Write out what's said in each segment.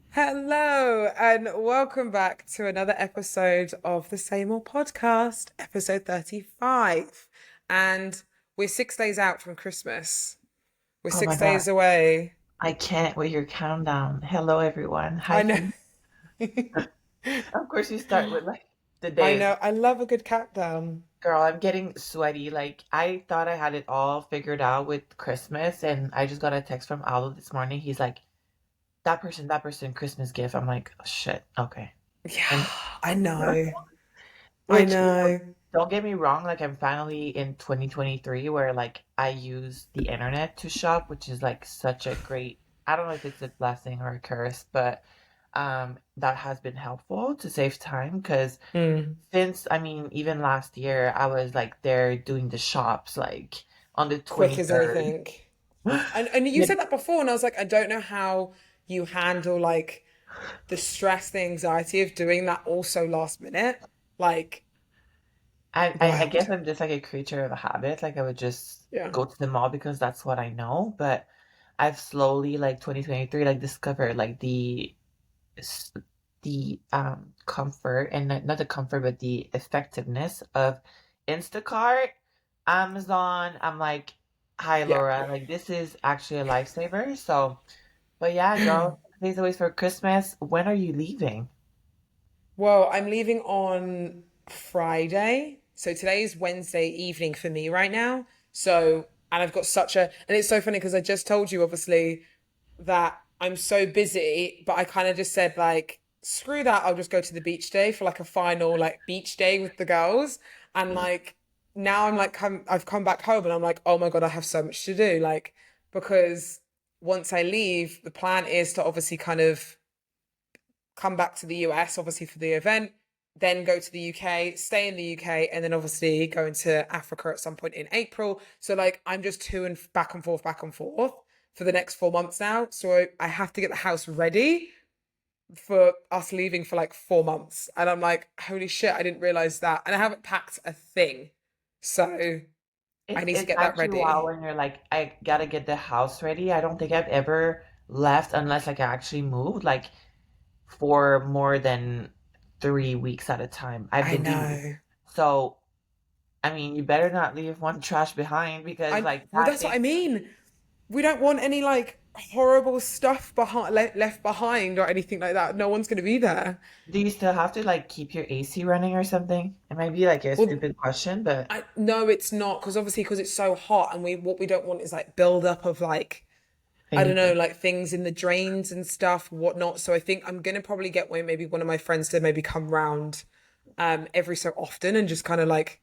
Hello, and welcome back to another episode of the Same Old Podcast, episode 35. And we're 6 days out from Christmas. We're Oh my six God. days away. I can't with your countdown. Hello, everyone. Hi, I know. Phoebe. Of course, you start with like the I days. know. I love a good countdown. Girl, I'm getting sweaty. Like, I thought I had it all figured out with Christmas, and I just got a text from Aldo this morning. He's like, that person, Christmas gift. I'm like, oh, shit, okay. Yeah, And I know. I which, know. don't get me wrong, like, I'm finally in 2023 where like I use the internet to shop, which is like such a great, I don't know if it's a blessing or a curse, but that has been helpful to save time because Mm. since I mean even last year I was like there doing the shops like on the Quick as 23rd. anything. And you Yeah, said that before, and I was like, I don't know how you handle like the stress, the anxiety of doing that also last minute. Like, I wild. guess I'm just like a creature of a habit. Like I would just Yeah. go to the mall because that's what I know. But I've slowly like 2023 like discovered like s- the comfort and not the comfort but the effectiveness of Instacart, Amazon. I'm like, hi Yeah. Laura, like this is actually a lifesaver. So, but yeah, girl, days away for Christmas. When are you leaving? Well, I'm leaving on Friday. So today's Wednesday evening for me right now. So, and I've got and it's so funny because I just told you, obviously, that I'm so busy, but I kind of just said, like, screw that. I'll just go to the beach day for like a final, like, beach day with the girls. And like, now I've come back home and I'm like, oh my God, I have so much to do. Like, because once I leave, the plan is to obviously kind of come back to the US, obviously for the event, then go to the UK, stay in the UK, and then obviously go into Africa at some point in April. So like I'm just to and back and forth for the next 4 months now. So I have to get the house ready for us leaving for like 4 months. And I'm like, holy shit, I didn't realize that. And I haven't packed a thing. So I need to It's get that actually wild ready. when you're like, I gotta get the house ready. I don't think I've ever left unless like I actually moved like for more than 3 weeks at a time, I I believe. know. So, I mean, you better not leave one trash behind because like Well, that that's what I thing. mean. We don't want any like horrible stuff left behind or anything like that. No one's going to be there. Do you still have to like keep your AC running or something? It might be like a Well, stupid question, but I no, it's not because obviously because it's so hot and we what we don't want is like build up of like I don't know anything. like things in the drains and stuff whatnot. So I think I'm gonna probably get maybe one of my friends to maybe come round every so often and just kind of like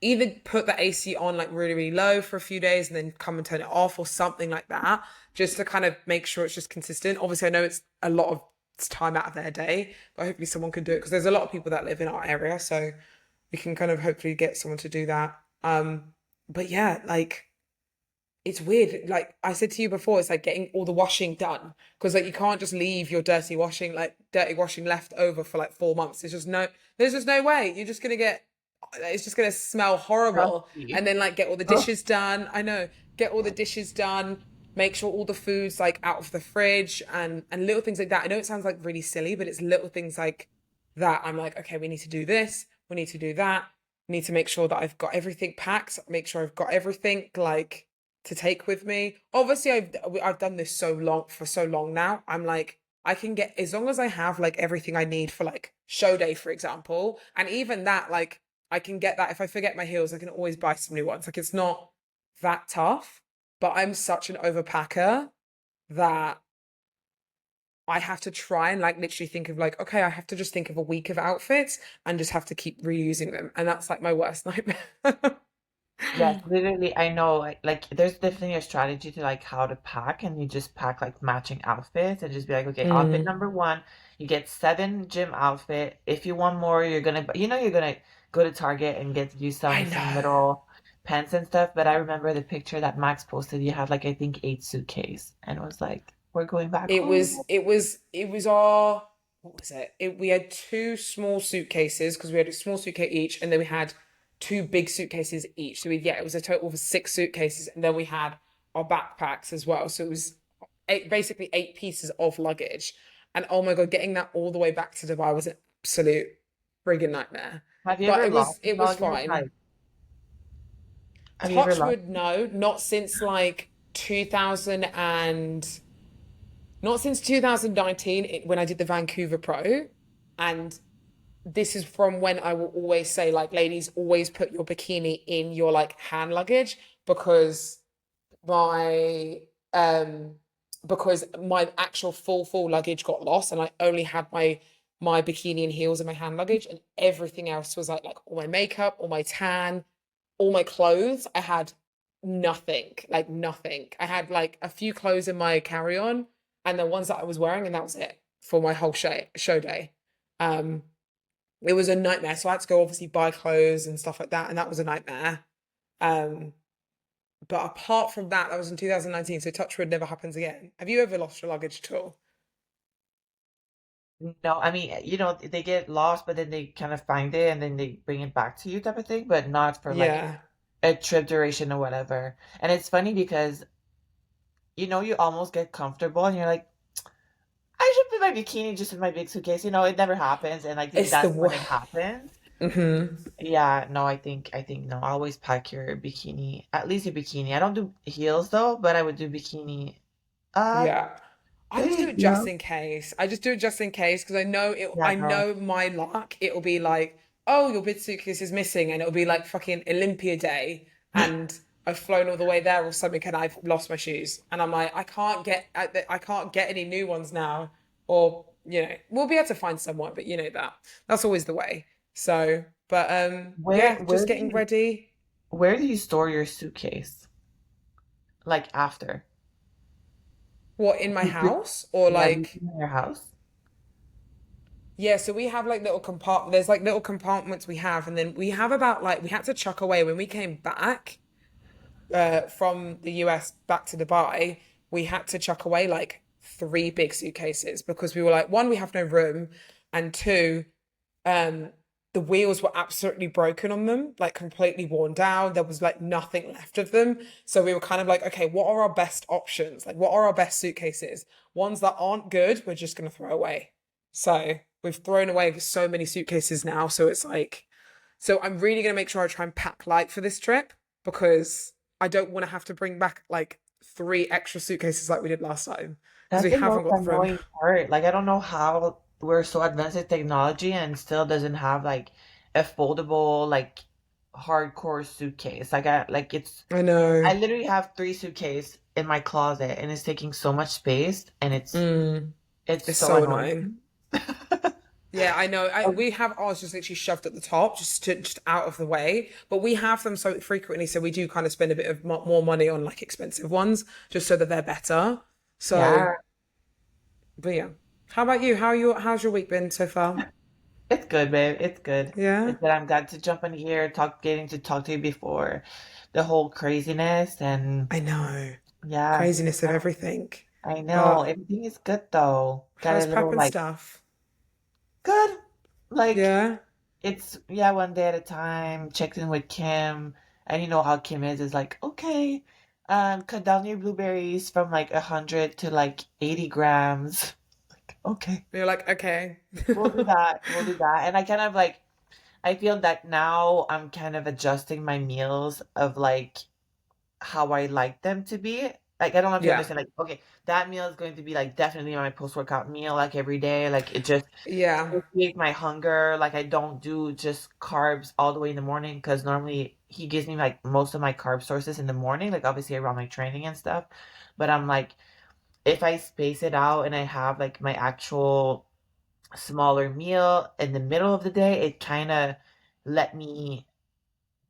either put the AC on like really, really low for a few days and then come and turn it off or something like that, just to kind of make sure it's just consistent. Obviously, I know it's a lot of time out of their day, but hopefully someone can do it because there's a lot of people that live in our area, so we can kind of hopefully get someone to do that. But yeah, like it's weird. Like I said to you before, it's like getting all the washing done because like you can't just leave your dirty washing left over for like 4 months. There's just no way. You're just gonna get, it's just gonna smell horrible. Trusty. And then like get all the Oh, dishes done. I know, get all the dishes done. Make sure all the food's like out of the fridge and little things like that. I know it sounds like really silly, but it's little things like that. I'm like, okay, we need to do this. We need to do that. We need to make sure that I've got everything packed. Make sure I've got everything like to take with me. Obviously, I've done this so long for so long now. I'm like I can get as long as I have like everything I need for like show day, for example, and even that like I can get that if I forget my heels, I can always buy some new ones. Like it's not that tough, but I'm such an overpacker that I have to try and like literally think of like, okay, I have to just think of a week of outfits and just have to keep reusing them. And that's like my worst nightmare. yes, literally, I know. Like, there's definitely a strategy to like how to pack, and you just pack like matching outfits, and just be like, okay, outfit Mm, number one, you get seven gym outfit. If you want more, you're gonna go to Target and get you I some know. little pants and stuff. But I remember the picture that Max posted. You had like I think 8 suitcase, and it was like, we're going back home. It was our, what was it? We had two small suitcases because we had a small suitcase each, and then we had two big suitcases each. So it was a total of 6 suitcases, and then we had our backpacks as well. So it was basically 8 pieces of luggage. And oh my God, getting that all the way back to Dubai was an absolute friggin' nightmare. Have you But ever it was lost it was luggage? fine. Like, have you ever lost? Touchwood, no, not since like 2000 and not since 2019 when I did the Vancouver Pro. And this is from when I will always say, like, ladies, always put your bikini in your like hand luggage because my um my actual full luggage got lost and I only had my bikini and heels in my hand luggage and everything else was like all my makeup, all my tan, all my clothes. I had nothing, like nothing. I had like a few clothes in my carry-on and the ones that I was wearing, and that was it for my whole show day. Um, it was a nightmare. So I had to go obviously buy clothes and stuff like that, and that was a nightmare. Um, but apart from that, that was in 2019. So touchwood never happens again. Have you ever lost your luggage at all? No, I mean, they get lost, but then they kind of find it and then they bring it back to you type of thing, but not for like Yeah, a trip duration or whatever. And it's funny because, you almost get comfortable and you're like, I should put my bikini just in my big suitcase. It never happens. And I think it's the that's when it happens. mm-hmm. Yeah, no, I think no, always pack your bikini, at least your bikini. I don't do heels though, but I would do bikini. Uh, Yeah. I just do it yeah, just in case. I just do it just in case because I know it. yeah, I no. know my luck. It'll be like, oh, your bid suitcase is missing, and it'll be like fucking Olympia Day, and I've flown all the way there or something, and I've lost my shoes, and I'm like, I can't get any new ones now, or we'll be able to find someone, but you know that's always the way. So, but Where yeah, just where do getting you ready. where do you store your suitcase? Like after? What in my house or Yeah, do you like? keep it in your house? Yeah, so we have like little compartment. There's like little compartments we have, and then we have about like we had to chuck away when we came back from the US back to Dubai. We had to chuck away like 3 big suitcases because we were like, one, we have no room, and two, um, the wheels were absolutely broken on them, like completely worn down. There was like nothing left of them. So we were kind of like, okay, what are our best options? Like, what are our best suitcases? Ones that aren't good, we're just going to throw away. So we've thrown away so many suitcases now. So it's like, so I'm really going to make sure I try and pack light for this trip because I don't want to have to bring back like 3 extra suitcases like we did last time because That's we the haven't most got the room. annoying part. Like, I don't know how we're so advanced in technology and still doesn't have like a foldable, like hardcore suitcase. I know. I literally have 3 suitcases in my closet and it's taking so much space and Mm, it's it's so so annoying. annoying. Yeah, I know. We have ours just literally shoved at the top, just out of the way. But we have them so frequently, so we do kind of spend a bit of more money on like expensive ones, just so that they're better. So, Yeah, but yeah. How about you? How's your week been so far? it's good, babe. It's good. Yeah, It's good. I'm glad to jump in here, getting to talk to you before the whole craziness and I know. yeah, Craziness of everything. I know. But Everything is good though. Got a how's little prep and like stuff? good. Like Yeah. it's yeah, one day at a time. Checked in with Kim, and you know how Kim is like, okay, cut down your blueberries from like 100 to like 80 grams. Okay, You're like, okay. we'll do that. We'll do that. And I kind of like I feel that now I'm kind of adjusting my meals of like how I like them to be. Like I don't know if you Yeah. understand. Like okay, that meal is going to be like definitely my post-workout meal, like every day. Like it just Yeah. satiate my hunger. Like I don't do just carbs all the way in the morning because normally he gives me like most of my carb sources in the morning, like obviously around my training and stuff. But I'm like, if I space it out and I have like my actual smaller meal in the middle of the day, it kind of let me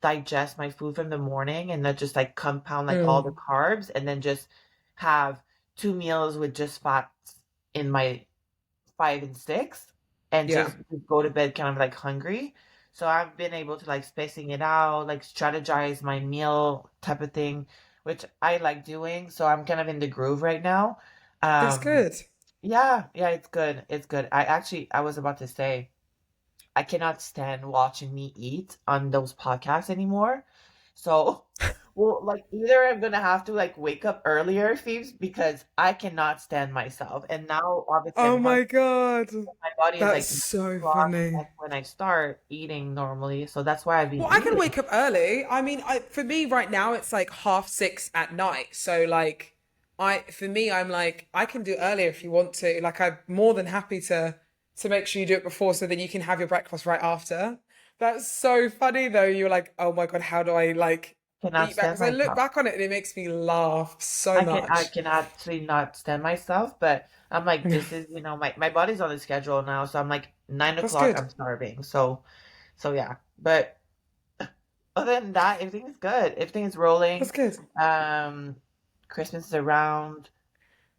digest my food from the morning and not just like compound like all the Mm. carbs and then just have 2 meals with just fats in my 5 and 6 and Yeah. just go to bed kind of like hungry. So I've been able to like spacing it out, like strategize my meal type of thing, which I like doing. So I'm kind of in the groove right now. That's Um, good. yeah, yeah, it's good. It's good. I was about to say, I cannot stand watching me eat on those podcasts anymore. So Well, like either I'm gonna have to like wake up earlier, Phoebes, because I cannot stand myself. And now obviously Oh I'm hungry. my God. My body is That's like 9 so o'clock. funny. That's when I start eating normally. So that's why I've been Well, I can eating. wake up early. I mean, for me right now it's like 6:30 at night. So like for me I'm like I can do earlier if you want to. Like I'm more than happy to make sure you do it before so that you can have your breakfast right after. That's so funny though. You're like, "Oh my God, how do I like Cannot eat back?" stand Because I look myself. back on it and it makes me laugh so I much. can actually not stand myself, but I'm like, this is, my body's on the schedule now, so I'm like 9 That's o'clock, good. I'm starving. So yeah. But other than that, everything is good. Everything is That's rolling. good. Um, Christmas is around.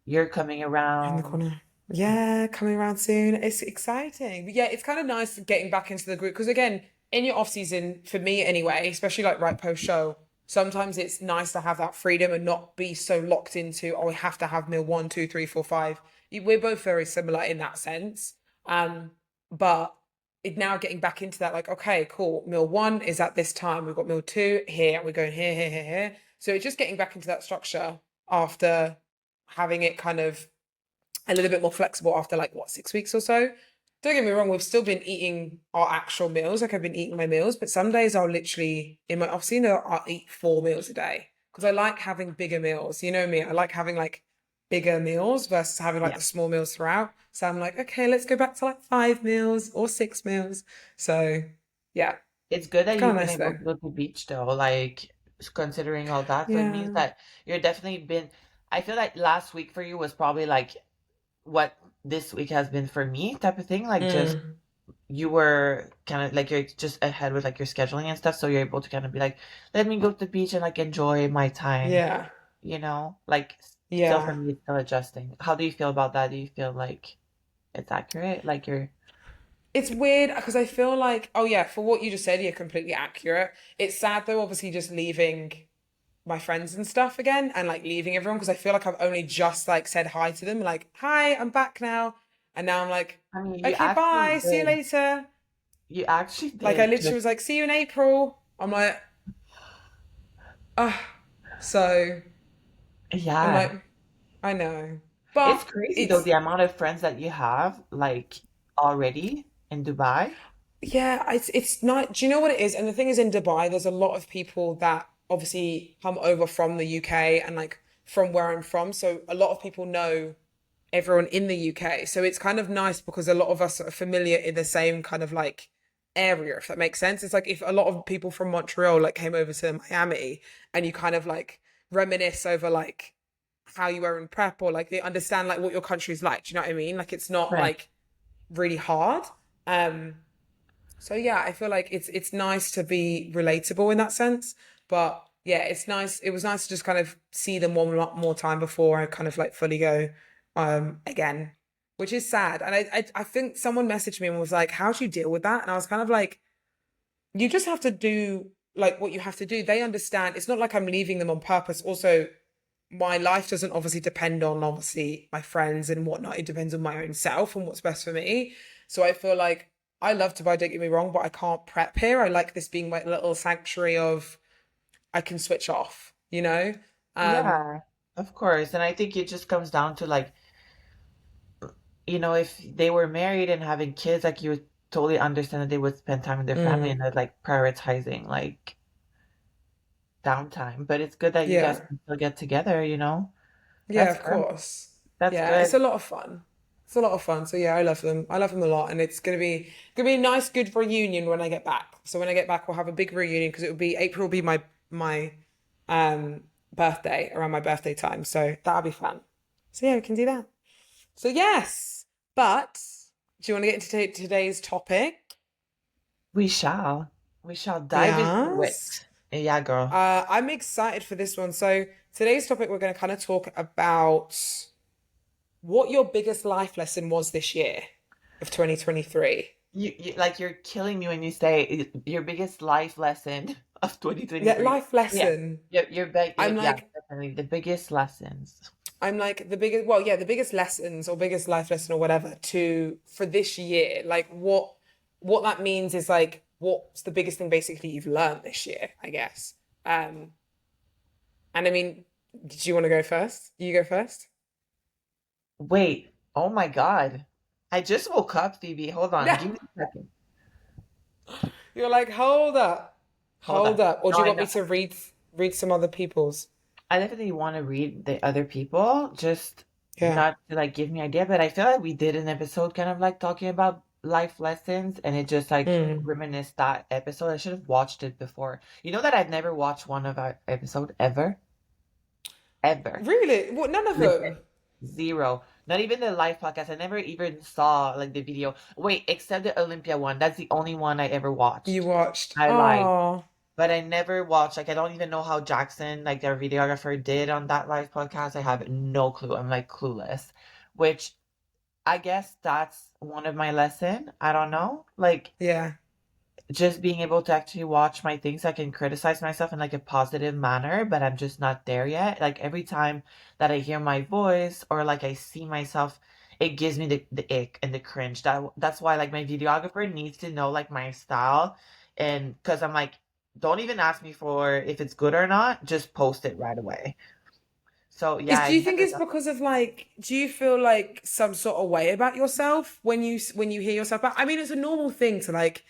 You're coming In the around. corner. Yeah, coming around soon. It's exciting. But yeah, it's kind of nice getting back into the group because again, in your off season, for me anyway, especially like right post show, sometimes it's nice to have that freedom and not be so locked into, oh, we have to have meal one, two, three, four, five. We're both very similar in that sense. But it now getting back into that, like, okay, cool. Meal one is at this time. We've got meal two here, and we're going here, here, here, here. So it's just getting back into that structure after having it kind of a little bit more flexible after like what 6 weeks or so. Don't get me wrong, we've still been eating our actual meals. Like I've been eating my meals, but some days I'll literally in my off season I'll eat 4 meals a day because I like having bigger meals. You know me, I like having like bigger meals versus having like Yeah. the small meals throughout. So I'm like, okay, let's go back to like 5 meals or 6 meals. So yeah, It's good it's that kind you've of been nice able though. to go to the beach though, like considering all that. So it means Yeah. that you're definitely been, I feel like last week for you was probably like what this week has been for me type of thing. Like just Mm. you were kind of like you're just ahead with like your scheduling and stuff. So you're able to kind of be like, let me go to the beach and like enjoy my time, Yeah. like still for Yeah. me, it's still adjusting. How do you feel about that? Do you feel like it's accurate? Like you're, It's weird because I feel like, oh yeah, for what you just said, you're completely accurate. It's sad though, obviously, just leaving my friends and stuff again and like leaving everyone because I feel like I've only just like said hi to them, like, hi, I'm back now. And now I'm like, I mean, okay, bye, see you later. you actually Like I did literally just, was like, see you in April. I'm like, ah, so I'm yeah. like, I know. It's But crazy though, it's the amount of friends that you have, like already in Dubai. Yeah, it's not. Do you know what it is? And the thing is, in Dubai, there's a lot of people that obviously come over from the UK and like from where I'm from. So a lot of people know everyone in the UK. So it's kind of nice because a lot of us are familiar in the same kind of like area, if that makes sense. It's like if a lot of people from Montreal like came over to Miami and you kind of like reminisce over like how you were in prep or like they understand like what your country's like. Do you know what I mean? Like it's not Right. like really hard. Um so yeah, I feel like it's nice to be relatable in that sense. But yeah, it's nice. It was nice to just kind of see them one more time before I kind of like fully go again, which is sad. And I think someone messaged me and was like, "How do you deal with that?" And I was kind of like, "You just have to do like what you have to do. They understand. It's not like I'm leaving them on purpose. Also, my life doesn't obviously depend on obviously my friends and whatnot. It depends on my own self and what's best for me. So I feel like I love Dubai, don't get me wrong, but I can't prep here. I like this being my little sanctuary of I can switch off, you know? Um, Yeah, of course. And I think it just comes down to like, if they were married and having kids, like you would totally understand that they would spend time with their family and mm, they're like prioritizing like downtime. But it's good that you guys yeah. can still get together. Yeah, That's of good. course. That's Yeah, it's good. a lot of fun. It's a lot of fun. So yeah, I love them. I love them a lot, and it's gonna be a nice, good reunion when I get back. So when I get back, we'll have a big reunion because it will be April will be my birthday around my birthday time. So that'll be fun. So yeah, we can do that. So yes, but do you want to get into today's topic? We shall. We shall dive into Yes. it. Yeah, girl. I'm excited for this one. So today's topic, we're going to kind of talk about what your biggest life lesson was this year of 2023. You like you're killing me when you say your biggest life lesson of Yeah, 2023. life Yeah. lesson. Your big I'm yeah, like, definitely the biggest lessons. I'm like the biggest, well, yeah, the biggest lessons or biggest life lesson or whatever to for this year. Like what that means is like what's the biggest thing basically you've learned this year, I guess. Um, And I mean, did you want to go first? You go first. Wait, oh my God. I just woke up, Phoebe. Hold on, Yeah. give me a second. You're like, hold up, Hold hold up. up. Or No, do you I want me know. to read some other people's? I definitely want to read the other people, just Yeah. not to like give me idea, but I feel like we did an episode kind of like talking about life lessons and it just like Mm. reminisced that episode. I should have watched it before. You know that I've never watched one of our episode ever? Ever. Really? What? None of them. Legit. Zero. Not even the live podcast. I never even saw like the video. Wait, except the Olympia one. That's the only one I ever You watched. watched. I lied. Oh, But I never watched, like, I don't even know how Jackson, like, their videographer, did on that live podcast. I have no clue. I'm like clueless, which I guess that's one of my lesson. I don't know. Like, yeah. just being able to actually watch my things, I can criticize myself in like a positive manner, but I'm just not there yet. Like, every time that I hear my voice or like I see myself, it gives me the ick and the cringe. That's why like my videographer needs to know like my style. And because I'm like, don't even ask me for if it's good or not, just post it right away. So yeah, Do I've you think never it's done. because of like, do you feel like some sort of way about yourself when you hear yourself back? I mean, it's a normal thing to like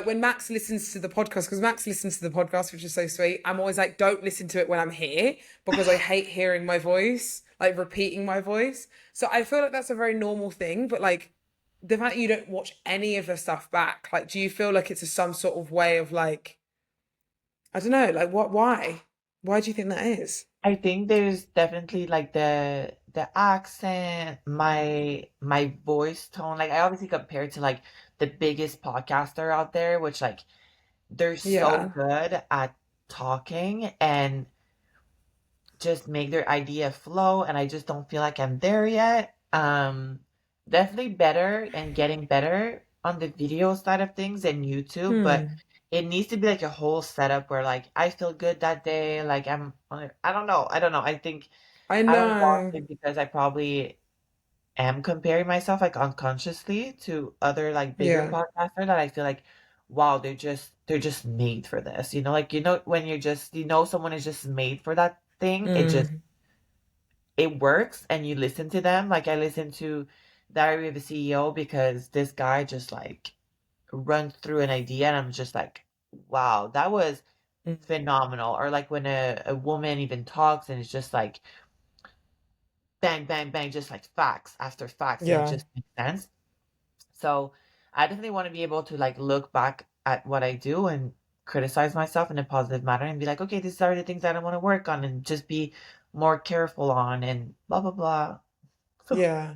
when Max listens to the podcast, because Max listens to the podcast, which is so sweet. I'm always like, don't listen to it when I'm here because I hate hearing my voice, like repeating my voice. So I feel like that's a very normal thing. But like the fact that you don't watch any of the stuff back, like, do you feel like it's some sort of way of like, I don't know, like what, why? Why do you think that is? I think there's definitely like the accent, my voice tone. Like I obviously compare to like the biggest podcaster out there, which like they're so Yeah. good at talking and just make their idea flow, and I just don't feel like I'm there yet. Definitely better and getting better on the video side of things than YouTube, but Hmm. it needs to be like a whole setup where like I feel good that day. Like I don't know. I don't know. I think I I don't watch know. it because I probably am comparing myself like unconsciously to other like bigger Yeah. podcasters that I feel like, wow, they're just made for this. Like when you're just someone is just made for that thing, Mm. it works and you listen to them. Like I listen to Diary of a CEO because this guy just like runs through an idea and I'm just like, wow, that was Mm. phenomenal. Or like when a woman even talks and it's just like bang, bang, bang, just like facts after facts and it Yeah. just makes sense. So I definitely want to be able to like look back at what I do and criticize myself in a positive manner and be like, okay, these are the things that I want to work on and just be more careful on and blah blah blah. So Yeah.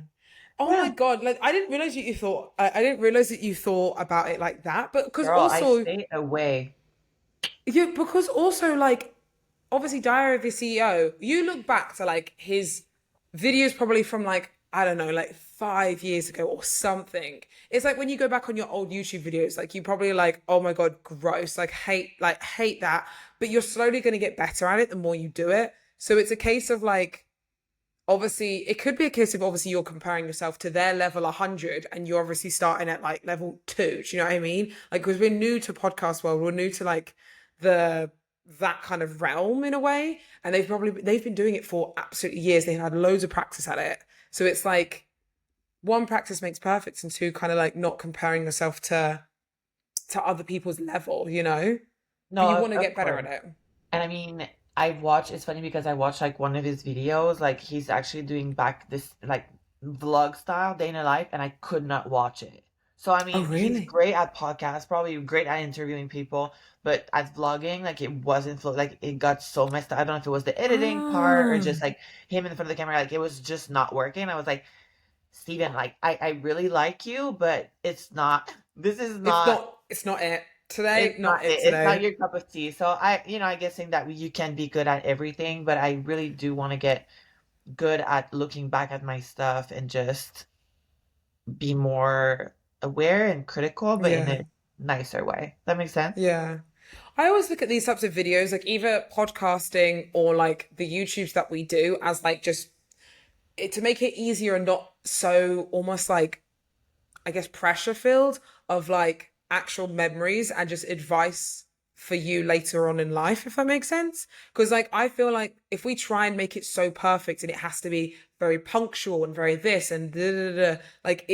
Oh my yeah, God. Like I didn't realize that you thought I didn't realize that you thought about it like that. But because girl, I also stay away. yeah, because also like obviously Diary of the CEO, you look back to like his videos probably from like, I don't know, like 5 years ago or something. It's like when you go back on your old YouTube videos, like you probably like, oh my God, gross, like hate that. But you're slowly gonna get better at it the more you do it. So it's a case of like obviously it could be a case of obviously you're comparing yourself to their level 100 and you're obviously starting at like level 2. Do you know what I mean? Like because we're new to podcast world, we're new to like the that kind of realm in a way, and they've been doing it for absolutely years. They've had loads of practice at it, so it's like one, practice makes perfect, and two, kind of like not comparing yourself to other people's level, but you No, want to of get better course. at it. And I mean, it's funny because I watched like one of his videos, like he's actually doing back this like vlog style day in a life, and I could not watch it. So I Oh mean, he's really? great at podcasts, probably great at interviewing people, but at vlogging, like it wasn't like it got so messed up. I don't know if it was the editing part or Ah, just like him in front of the camera, like it was just not working. I was like, Steven, like I really like you, but it's not. This is not. it's not it today, It's not not it it's not today. your cup of tea. So I guessing that you can be good at everything, but I really do want to get good at looking back at my stuff and just be more aware and critical, but in Yeah. a nicer way. That makes sense? Yeah. I always look at these types of videos, like either podcasting or like the YouTubes that we do, as like just to make it easier and not so almost like, I guess, pressure filled of like actual memories and just advice for you later on in life, if that makes sense. Because like I feel like if we try and make it so perfect and it has to be very punctual and very this and da, da, da, da, like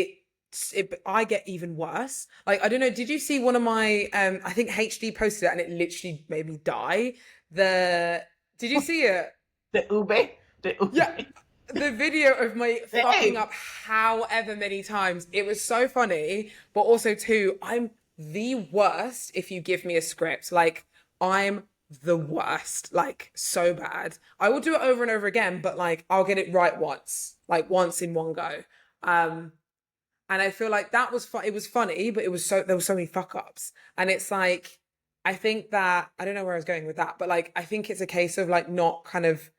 I get even worse. Like I don't know, did you see one of my I think HD posted it and it literally made me die. The did you see it? The ube, the Yeah, ube. the video of me fucking Hey, up however many times. It was so funny, but also too, I'm the worst if you give me a script. Like I'm the worst, like so bad. I will do it over and over again, but like I'll get it right once, like once in one go. Um, and I feel like that was fun. It was funny, but it was so there were so many fuck ups, and it's like I think that I don't know where I was going with that, but like I think it's a case of like not kind of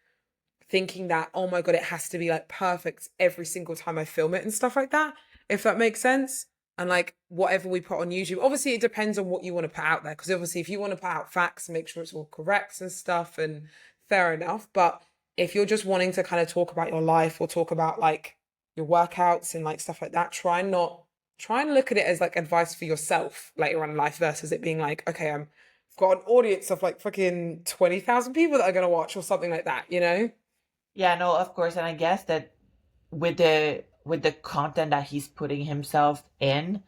thinking that, oh my God, it has to be like perfect every single time I film it and stuff like that, if that makes sense. And like whatever we put on YouTube, obviously it depends on what you want to put out there. Because obviously, if you want to put out facts and make sure it's all correct and stuff, and fair enough. But if you're just wanting to kind of talk about your life or talk about like your workouts and like stuff like that, try and look at it as like advice for yourself later on in life versus it being like, okay, I've got an audience of like fucking 20,000 people that are going to watch or something like that, you know? yeah, no, of course, and I guess that with the content that he's putting himself in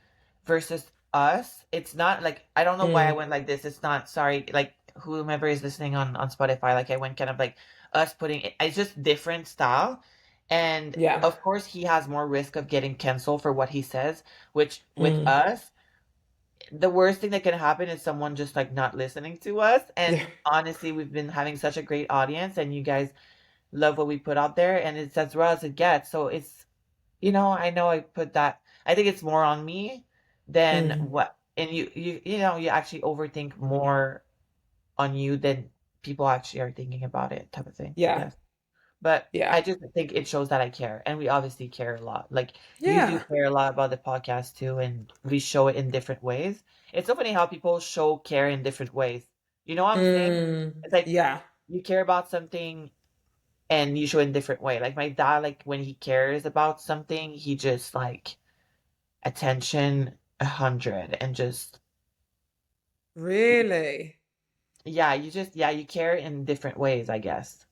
versus us, it's not like I don't know why I Mm. went like this. It's not sorry, like whomever is listening on Spotify, like I went kind of like us putting it. It's just different style, and Yeah. of course he has more risk of getting canceled for what he says. Which with Mm. us, the worst thing that can happen is someone just like not listening to us. Yeah. And honestly, we've been having such a great audience, and you guys love what we put out there, and it's as raw as it gets. So it's I know I put that. I think it's more on me than Mm. what, and you actually overthink more on you than people actually are thinking about it, type of thing, I Yeah. guess. But Yeah. I just think it shows that I care, and we obviously care a lot. Like you do Yeah. care a lot about the podcast too, and we show it in different ways. It's so funny how people show care in different ways. You know what I'm saying? Mm. It's like Yeah. you care about something and you show in different way. Like my dad, like when he cares about something, he just like attention 100 and just Really? yeah, you care in different ways, I guess.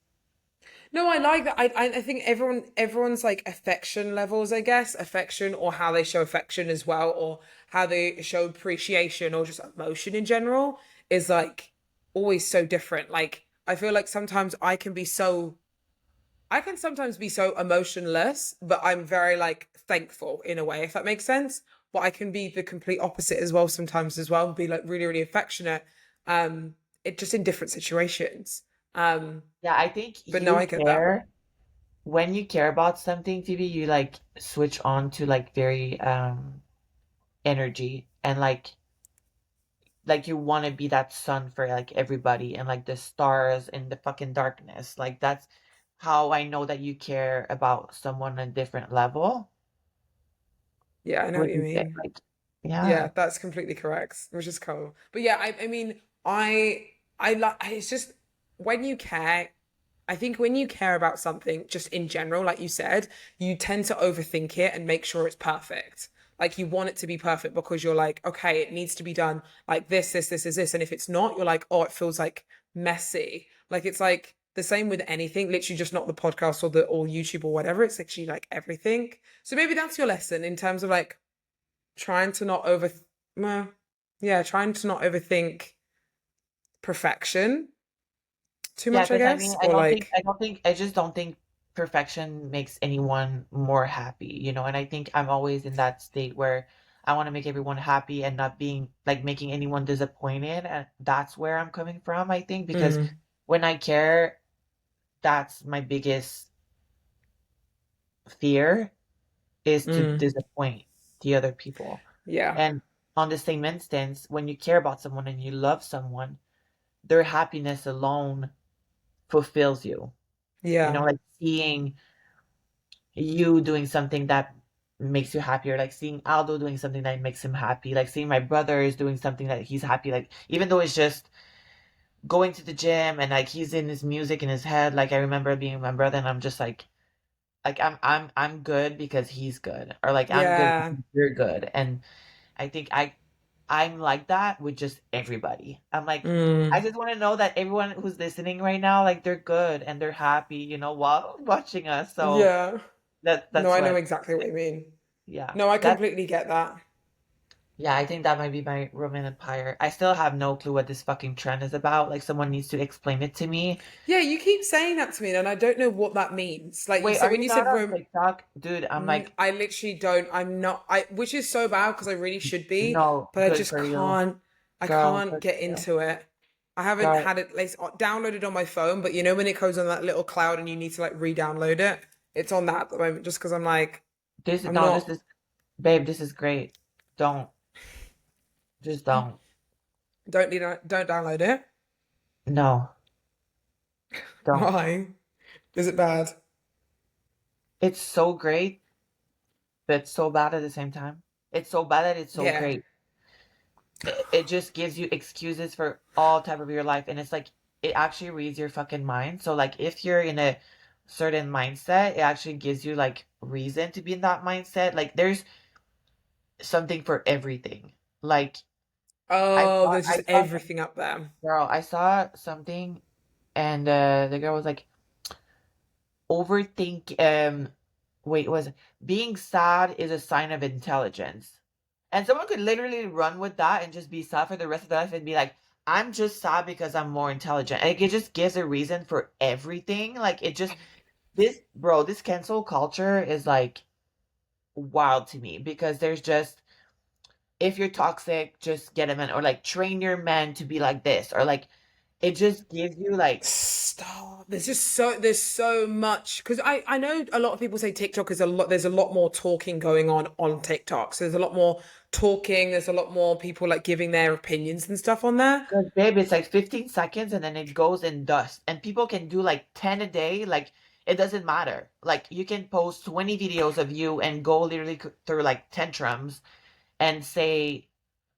No, I like that. I think everyone's like affection levels, I guess, affection or how they show affection as well, or how they show appreciation or just emotion in general is like always so different. Like I feel like sometimes I can sometimes be so emotionless, but I'm very like thankful in a way, if that makes sense. But I can be the complete opposite as well sometimes as well, and be like really, really affectionate. It just in different situations. Um, Yeah, I think but no, you I get that. care when you care about something, Phoebe, you like switch on to like very energy and like you want to be that sun for like everybody and like the stars in the fucking darkness. Like that's how I know that you care about someone on a different level. Yeah, I know what Would you you say mean. like yeah. Yeah, that's completely correct, which is cool. But yeah, I mean, I like it's just when you care, I think when you care about something just in general, like you said, you tend to overthink it and make sure it's perfect. Like you want it to be perfect because you're like, okay, it needs to be done like this is this. And if it's not, you're like, oh, it feels like messy. Like it's like the same with anything, literally just not the podcast or YouTube or whatever. It's actually like everything. So maybe that's your lesson in terms of like trying to not well, yeah, trying to not overthink perfection too Yeah, much, I because I mean, guess. Or like, I just don't think perfection makes anyone more happy, and I think I'm always in that state where I want to make everyone happy and not being like making anyone disappointed. And that's where I'm coming from, I think, because mm, when I care, that's my biggest fear is to mm, disappoint the other people. yeah, And on the same instance, when you care about someone and you love someone, their happiness alone fulfills you. yeah, Like seeing you doing something that makes you happier, like seeing Aldo doing something that makes him happy, like seeing my brother is doing something that he's happy, like even though it's just going to the gym and like he's in his music in his head. Like I remember being with my brother and I'm just like I'm good because he's good, or like I'm good yeah, because you're good. And I think I I'm like that with just everybody. I'm like, I Mm. just want to know that everyone who's listening right now, like they're good and they're happy, while watching us. So Yeah. No, that's I know what, exactly what you mean. yeah. No, I That's completely get that. Yeah, I think that might be my Roman Empire. I still have no clue what this fucking trend is about. Like someone needs to explain it to me. Yeah, you keep saying that to me, and I don't know what that means. Like you Wait, said, are when you you not said on Rome, TikTok? Dude, I'm like, I literally don't. I'm not. Which is so bad because I really should be, no, but I good just for you. can't. I Girl, can't good get for you. into it. I haven't Girl, had it like downloaded on my phone, but you know when it goes on that little cloud and you need to like re-download it, it's on that at the moment. Just because I'm like, this I'm no, this not. is babe, this is great. Don't. Just don't. Don't download it. No, don't. Why? Is it bad? It's so great, but it's so bad at the same time. It's so bad that it's so Yeah. great. It just gives you excuses for all type of your life, and it's like it actually reads your fucking mind. So like if you're in a certain mindset, it actually gives you like reason to be in that mindset. Like there's something for everything. Like I Oh, saw there's I just saw some everything up there. girl, I saw something, and the girl was like overthink wait, was being sad is a sign of intelligence. And someone could literally run with that and just be sad for the rest of their life and be like, I'm just sad because I'm more intelligent. Like it just gives a reason for everything. Like it just this cancel culture is like wild to me because there's just if you're toxic, just get a man or like train your man to be like this or like it just gives you like Stop. There's so much because I know a lot of people say TikTok is a lot. There's a lot more talking going on TikTok. So there's a lot more talking. There's a lot more people like giving their opinions and stuff on there. because babe, it's like 15 seconds and then it goes in dust. And people can do like 10 a day. Like it doesn't matter. Like you can post 20 videos of you and go literally through like tantrums and say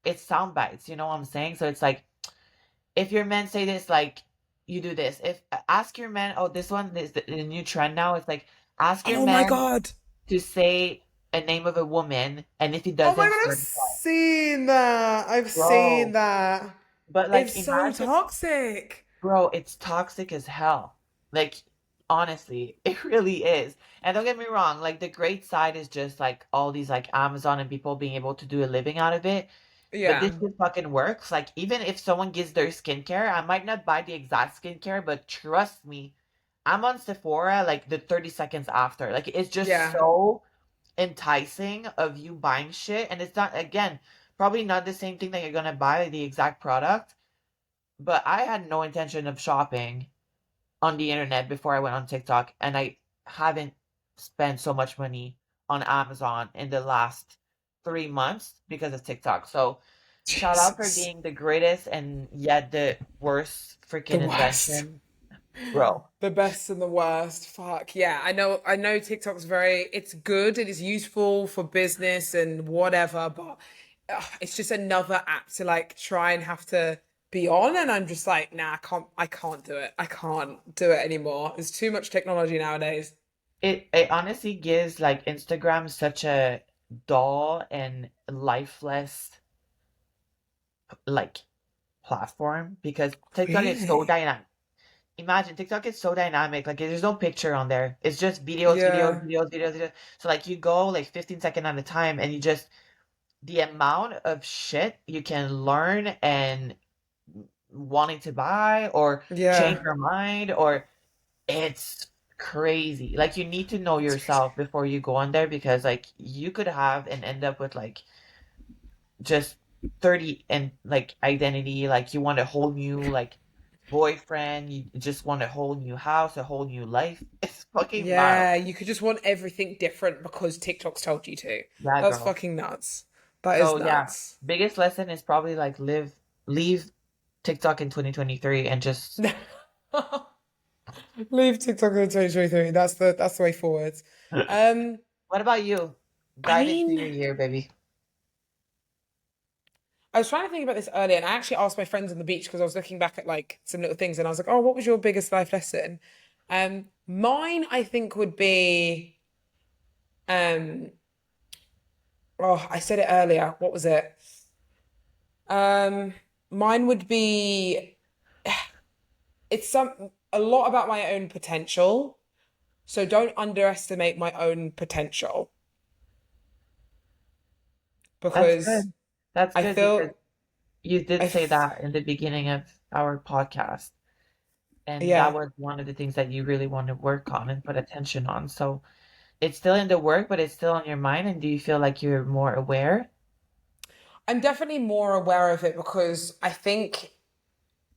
it's sound bites. You know what I'm saying? So it's like if your men say this, like you do this. If ask your man, oh, this one is the new trend now. It's like ask your Oh my man God. to say a name of a woman, and if he Oh my doesn't, God, I've start a fight. seen that. I've seen Bro, that. but like It's so imagine toxic. Bro, it's toxic as hell. Like, honestly, it really is. And don't get me wrong, like the great side is just like all these like Amazon and people being able to do a living out of it. But this Yeah. shit fucking works. Like, even if someone gives their skincare, I might not buy the exact skincare, but trust me, I'm on Sephora like the 30 seconds after. Like, it's just Yeah. so enticing of you buying shit. And it's not, again, probably not the same thing that you're gonna buy the exact product. But I had no intention of shopping on the internet before I went on TikTok, and I haven't spent so much money on Amazon in the last 3 months because of TikTok. So shout out for Jesus. being the greatest and yet the worst The freaking worst. invention, bro. The best and the worst. Fuck. Yeah, I know TikTok's it's good, it is useful for business and whatever, but it's just another app to like try and have to be on and I'm just like, nah, I can't do it. I can't do it anymore. There's too much technology nowadays. It honestly gives like Instagram such a dull and lifeless like platform because TikTok is so Really? dynamic. Imagine TikTok is so dynamic. Like there's no picture on there. It's just videos, videos, Yeah. videos, videos, videos. So like you go like 15 seconds at a time and you just the amount of shit you can learn and wanting to buy or change Yeah. your mind or it's crazy. Like you need to know It's crazy. yourself before you go on there because like you could have and end up with like just 30 and like identity like you want a whole new like boyfriend, you just want a whole new house, a whole new life. It's fucking wild. Yeah, you could just want everything different because TikTok's told you to. Yeah, That's girl. fucking nuts. That is So yeah, nuts. biggest lesson is probably like leave TikTok in 2023 and just Leave TikTok in 2023. That's the way forward. Um, what about you? I Dive into your mean, year, baby. I was trying to think about this earlier, and I actually asked my friends on the beach because I was looking back at like some little things, and I was like, "Oh, what was your biggest life lesson?" Mine I think would be, um, oh, I said it earlier. What was it? Um, Mine would be it's a lot about my own potential. So don't underestimate my own potential That's because good. That's I good because feel you did I say f that in the beginning of our podcast. And that yeah. was one of the things that you really want to work on and put attention on. So it's still in the work, but it's still on your mind. And do you feel like you're more aware? I'm definitely more aware of it because I think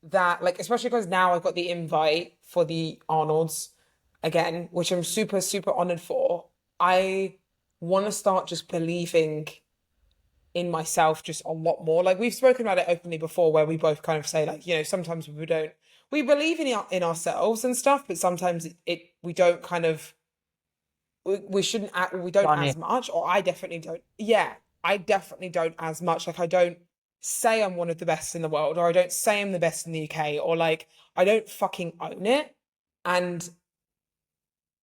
that like especially because now I've got the invite for the Arnolds again, which I'm super, super honored for. I want to start just believing in myself just a lot more. Like we've spoken about it openly before, where we both kind of say like, sometimes we believe in ourselves and stuff, but sometimes we don't kind of we shouldn't act, we don't On as it. much, or I definitely don't. Yeah, I definitely don't as much. Like I don't say I'm one of the best in the world, or I don't say I'm the best in the UK, or like I don't fucking own it. And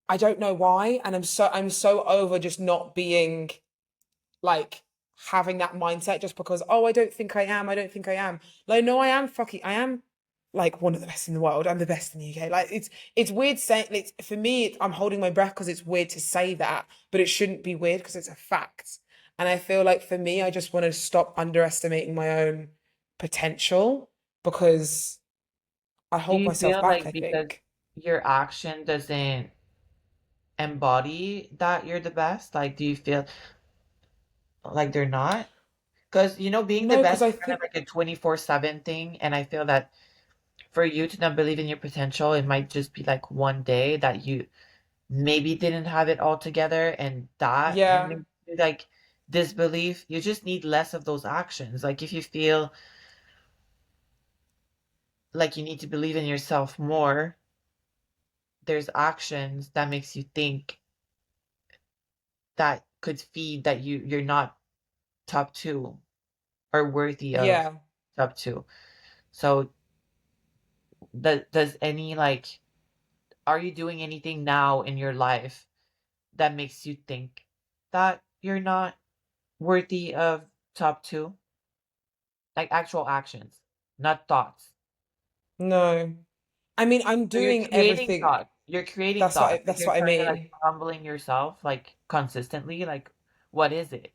I don't know why. And I'm so over just not being like having that mindset just because, oh, I don't think I am. I don't think I am. Like, no, I am like one of the best in the world. I'm the best in the UK. Like it's weird saying it's for me, I'm holding my breath because it's weird to say that, but it shouldn't be weird because it's a fact. And I feel like for me, I just want to stop underestimating my own potential because I Do hold you myself feel back, like I because think. your action doesn't embody that you're the best? Like, do you feel like they're not? Because, being the No, because best I is kind of think, like a 24/7 thing. And I feel that for you to not believe in your potential, it might just be like one day that you maybe didn't have it all together and that yeah, makes you like disbelief. You just need less of those actions. Like if you feel like you need to believe in yourself more, there's actions that makes you think that could feed that you're not top two or worthy of yeah. top two. So does any like are you doing anything now in your life that makes you think that you're not worthy of top two? Like actual actions, not thoughts. No. I mean, I'm So you're doing creating everything. thoughts. You're creating thoughts. Like That's you're what I trying to like mean. humbling yourself like consistently. Like what is it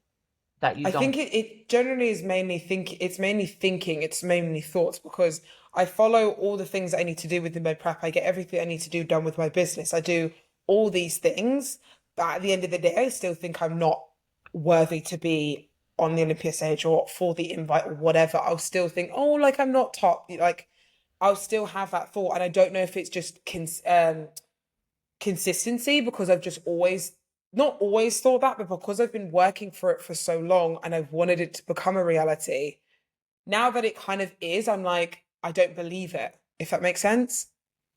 that you I don't think it generally is mainly it's mainly thinking, it's mainly thoughts because I follow all the things that I need to do within my prep. I get everything I need to do done with my business. I do all these things, but at the end of the day, I still think I'm not worthy to be on the Olympia stage or for the invite or whatever. I'll still think, oh, like I'm not top. Like I'll still have that thought, and I don't know if it's just consistency because I've just always not always thought that, but because I've been working for it for so long and I've wanted it to become a reality, now that it kind of is, I'm like, I don't believe it, if that makes sense.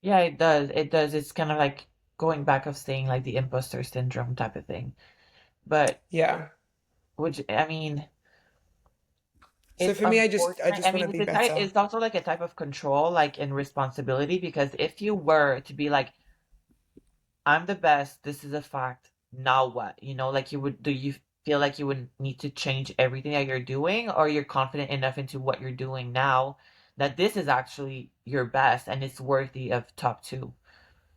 Yeah, it does. It does. It's kind of like going back of saying like the imposter syndrome type of thing. But Yeah. which I mean, So it's for me, I unfortunate. I just want mean, to be better. it's also like a type of control, like in responsibility, because if you were to be like, I'm the best, this is a fact, now what? Like do you feel like you would need to change everything that you're doing, or you're confident enough into what you're doing now that this is actually your best and it's worthy of top two?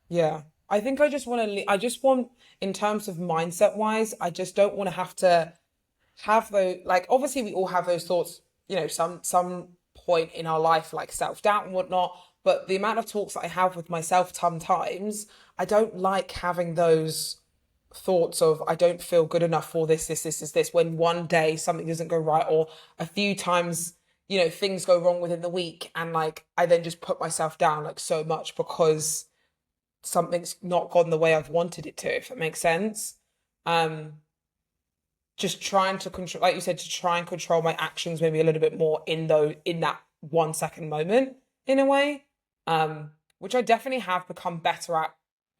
Yeah. I think I just want to, I just want, in terms of mindset wise, I just don't want to have those, like obviously we all have those thoughts, some point in our life, like self-doubt and whatnot, but the amount of talks that I have with myself sometimes, I don't like having those thoughts of I don't feel good enough for this when one day something doesn't go right, or a few times things go wrong within the week, and like I then just put myself down like so much because something's not gone the way I've wanted it to, if that makes sense. um just trying to control, like you said, to try and control my actions maybe a little bit more in that 1 second moment in a way, which I definitely have become better at.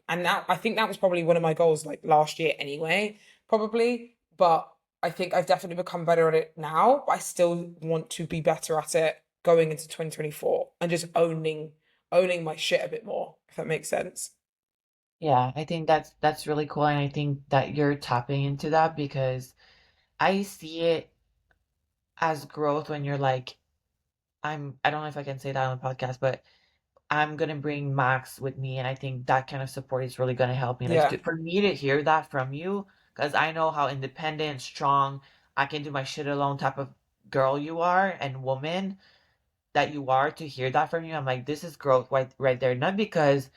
And now I think that was probably one of my goals like last year anyway, probably. But I think I've definitely become better at it now. But I still want to be better at it going into 2024 and just owning my shit a bit more, if that makes sense. Yeah, I think that's really cool, and I think that you're tapping into that because I see it as growth when you're like I don't know if I can say that on the podcast, but I'm gonna bring Max with me, and I think that kind of support is really gonna help me. Like Yeah. for me to hear that from you, because I know how independent, strong, I can do my shit alone type of girl you are and woman that you are. To hear that from you, I'm like, this is growth right there. Not because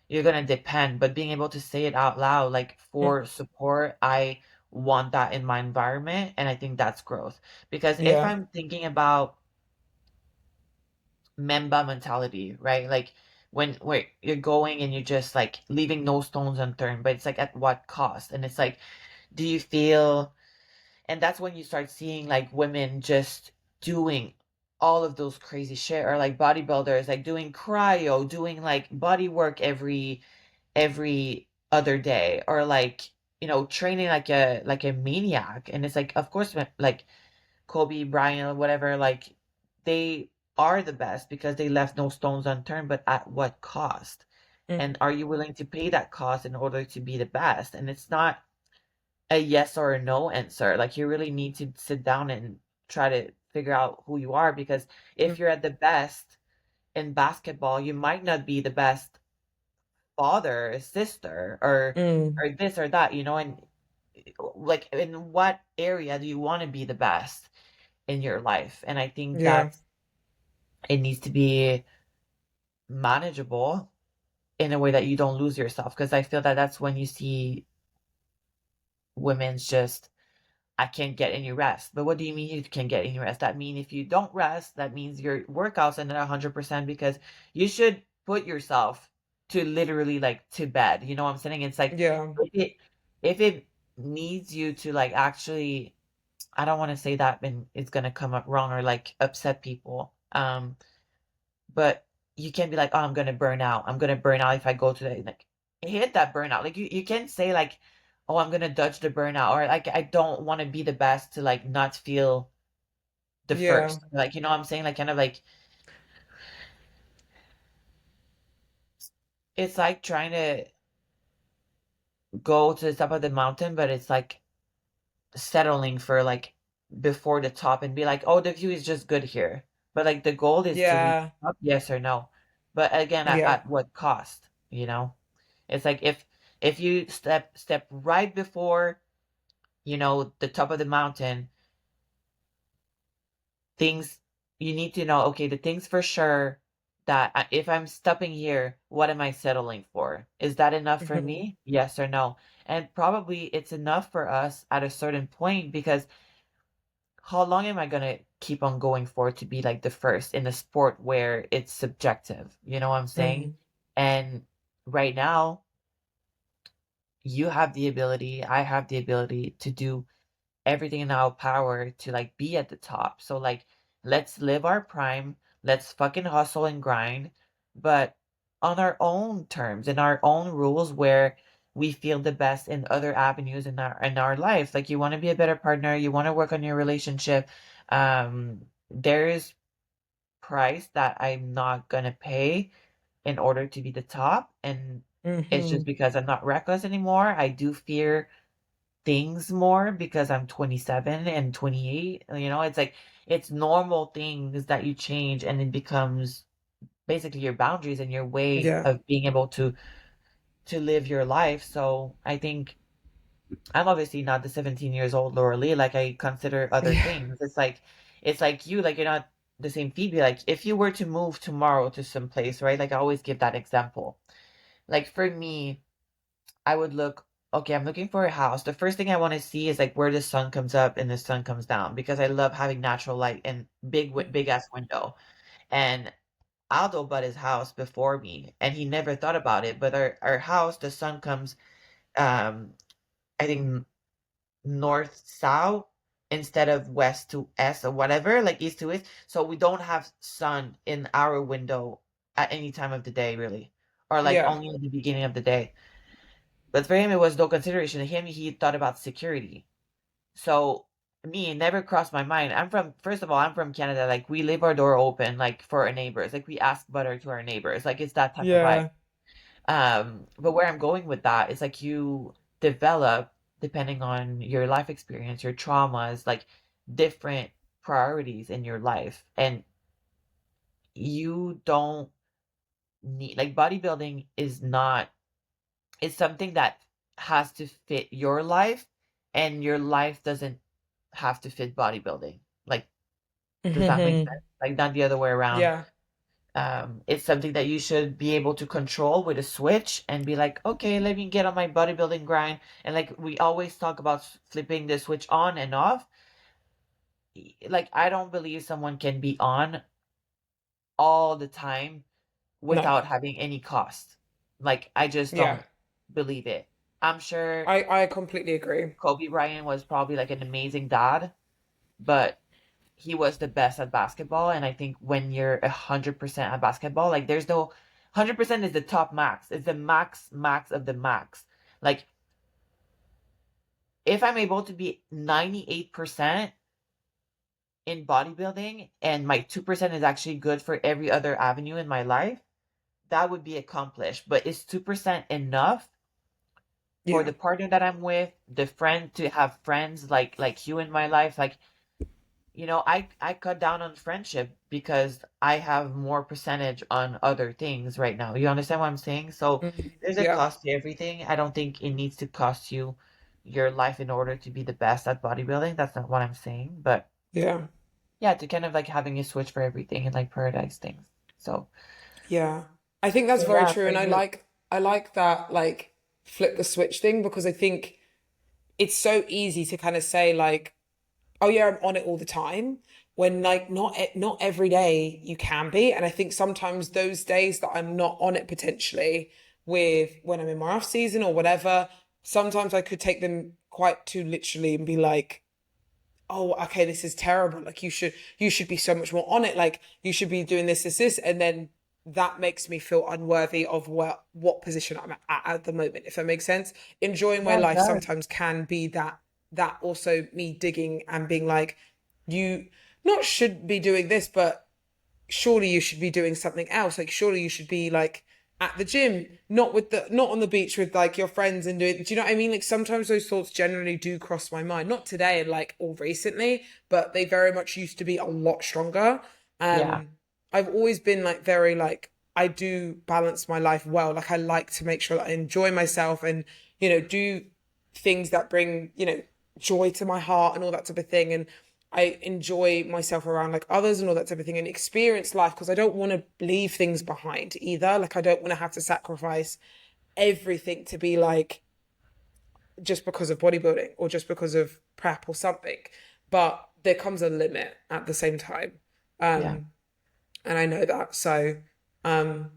you're gonna depend, but being able to say it out loud, like Mm. for support, I want that in my environment, and I think that's growth. Because if Yeah. I'm thinking about Memba mentality, right? Like when where you're going and you're just like leaving no stones unturned, but it's like at what cost? And it's like, do you feel, and that's when you start seeing like women just doing all of those crazy shit, or like bodybuilders like doing cryo, doing like body work every other day, or like, training like a maniac. And it's like, of course, like Kobe Bryant or whatever, like they are the best because they left no stones unturned, but at what cost? Mm. And are you willing to pay that cost in order to be the best? And it's not a yes or a no answer. Like you really need to sit down and try to figure out who you are, because Mm. if you're at the best in basketball, you might not be the best father or sister, Mm. or this or that, and like in what area do you want to be the best in your life? And I think Yeah. that it needs to be manageable in a way that you don't lose yourself, because I feel that that's when you see women's just, I can't get any rest. But what do you mean you can get any rest? That means if you don't rest, that means your workouts are not 100%, because you should put yourself to literally like to bed. You know what I'm saying? It's like Yeah. if it needs you to like actually, I don't want to say that and it's gonna come up wrong or like upset people. But you can be like, oh, I'm gonna burn out. I'm gonna burn out if I go to the like hit that burnout. Like you can say like, oh, I'm gonna dodge the burnout, or like I don't want to be the best to like not feel the Yeah. first. Like, you know what I'm saying? Like kind of like it's like trying to go to the top of the mountain, but it's like settling for like before the top and be like, oh, the view is just good here. But like the goal is to reach Yeah. up, yes or no. But again, Yeah. at what cost, you know? It's like if you step right before, the top of the mountain, things you need to know, okay, the things for sure that if I'm stopping here, what am I settling for? Is that enough for Hmm. me? Yes or no? And probably it's enough for us at a certain point, because how long am I gonna keep on going for to be like the first in a sport where it's subjective? You know what I'm saying? Hmm. And right now, you have the ability, I have the ability to do everything in our power to like be at the top. So like let's live our prime, let's fucking hustle and grind, but on our own terms, in our own rules, where we feel the best in other avenues in our life. Like you want to be a better partner, you want to work on your relationship. There is price that I'm not gonna pay in order to be the top, and it's just Hmm. because I'm not reckless anymore. I do fear things more because I'm 27 and 28. It's like it's normal things that you change, and it becomes basically your boundaries and your way Yeah. of being able to live your life. So I think I'm obviously not the 17 years old Lauralie. Like I consider other Yeah. things. It's like you, like you're not the same Phoebe. Like if you were to move tomorrow to some place, right? Like I always give that example. Like for me, I would look, okay, I'm looking for a house. The first thing I want to see is like where the sun comes up and the sun comes down, because I love having natural light and big ass window. And Aldo bought his house before me and he never thought about it. But our house, the sun comes, um, I think north south instead of west to east or whatever, like east to west. So we don't have sun in our window at any time of the day, really, or like Yeah. only in the beginning of the day. But for him, it was no consideration. To him, he thought about security. So me, it never crossed my mind. First of all, I'm from Canada. Like we leave our door open, like for our neighbors. Like we ask butter to our neighbors. Like it's that type of vibe. Yeah. But where I'm going with that is like you develop, depending on your life experience, your traumas, like different priorities in your life. And you don't need, like, bodybuilding is not, it's something that has to fit your life, and your life doesn't have to fit bodybuilding. Like, does that make sense? Hmm. Like, not the other way around. Yeah. It's something that you should be able to control with a switch and be like, okay, let me get on my bodybuilding grind. And like we always talk about flipping the switch on and off. Like, I don't believe someone can be on all the time No. without having any cost. Like, I just Yeah. don't believe it. I'm sure I completely agree. Kobe Bryant was probably like an amazing dad, but he was the best at basketball. And I think when you're 100% at basketball, like there's no 100% is the top max. It's the max of the max. Like, if I'm able to be 98% in bodybuilding and my 2% is actually good for every other avenue in my life, that would be accomplished. But is 2% enough for Yeah. the partner that I'm with, the friend, to have friends like you in my life? Like, I cut down on friendship because I have more percentage on other things right now. You understand what I'm saying? So Mhm. there's a Yeah. cost to everything. I don't think it needs to cost you your life in order to be the best at bodybuilding. That's not what I'm saying. But Yeah. yeah, to kind of like having a switch for everything and like prioritize things. So, Yeah. I think that's so very yeah, true. for And you. I like that like flip the switch thing because I think it's so easy to kind of say like, oh yeah, I'm on it all the time. When like not every day you can be. And I think sometimes those days that I'm not on it potentially with when I'm in my off season or whatever, sometimes I could take them quite too literally and be like, oh, okay, this is terrible. Like you should be so much more on it. Like you should be doing this, and then that makes me feel unworthy of what position I'm at the moment. If that makes sense, enjoying my Yeah, it life does. sometimes can be that also me digging and being like, you not should be doing this, but surely you should be doing something else. Like surely you should be like at the gym, not on the beach with like your friends and doing, do you know what I mean? Like sometimes those thoughts generally do cross my mind. Not today and like all recently, but they very much used to be a lot stronger. Yeah. Um I've always been like very like I do balance my life well. Like I like to make sure that I enjoy myself and, do things that bring, joy to my heart and all that type of thing. And I enjoy myself around like others and all that type of thing and experience life because I don't want to leave things behind either. Like I don't want to have to sacrifice everything to be like just because of bodybuilding or just because of prep or something. But there comes a limit at the same time. Yeah. Um, and I know that. So, um,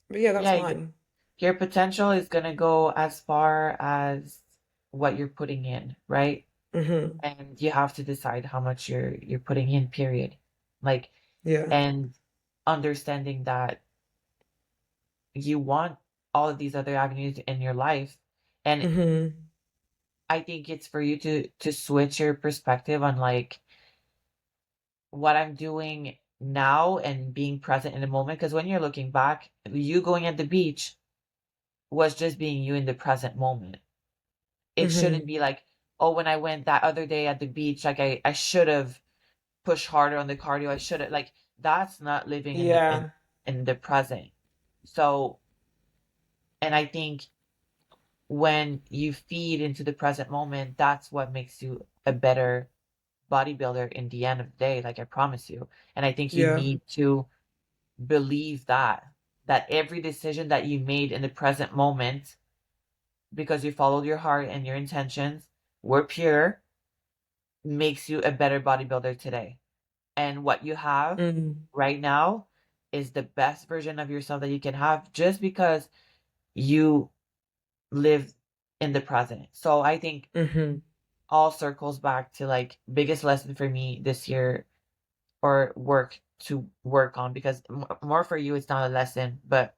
but yeah, that's Yeah. mine. Your potential is going to go as far as what you're putting in, right? Hmm. And you have to decide how much you're putting in, period. Like, Yeah. and understanding that you want all of these other avenues in your life. And Hmm. I think it's for you to switch your perspective on like what I'm doing now and being present in the moment. Because when you're looking back, you going at the beach was just being you in the present moment. It shouldn't Hmm. be like, oh, when I went that other day at the beach, like I should have pushed harder on the cardio. I should have, like, that's not living in the Yeah. in the present. So, and I think when you feed into the present moment, that's what makes you a better bodybuilder in the end of the day, like I promise you. And I think you Yeah. need to believe that every decision that you made in the present moment, because you followed your heart and your intentions were pure, makes you a better bodybuilder today. And what you have Mm. right now is the best version of yourself that you can have just because you live in the present. So I think Hmm. all circles back to like biggest lesson for me this year, or work to work on, because more for you it's not a lesson but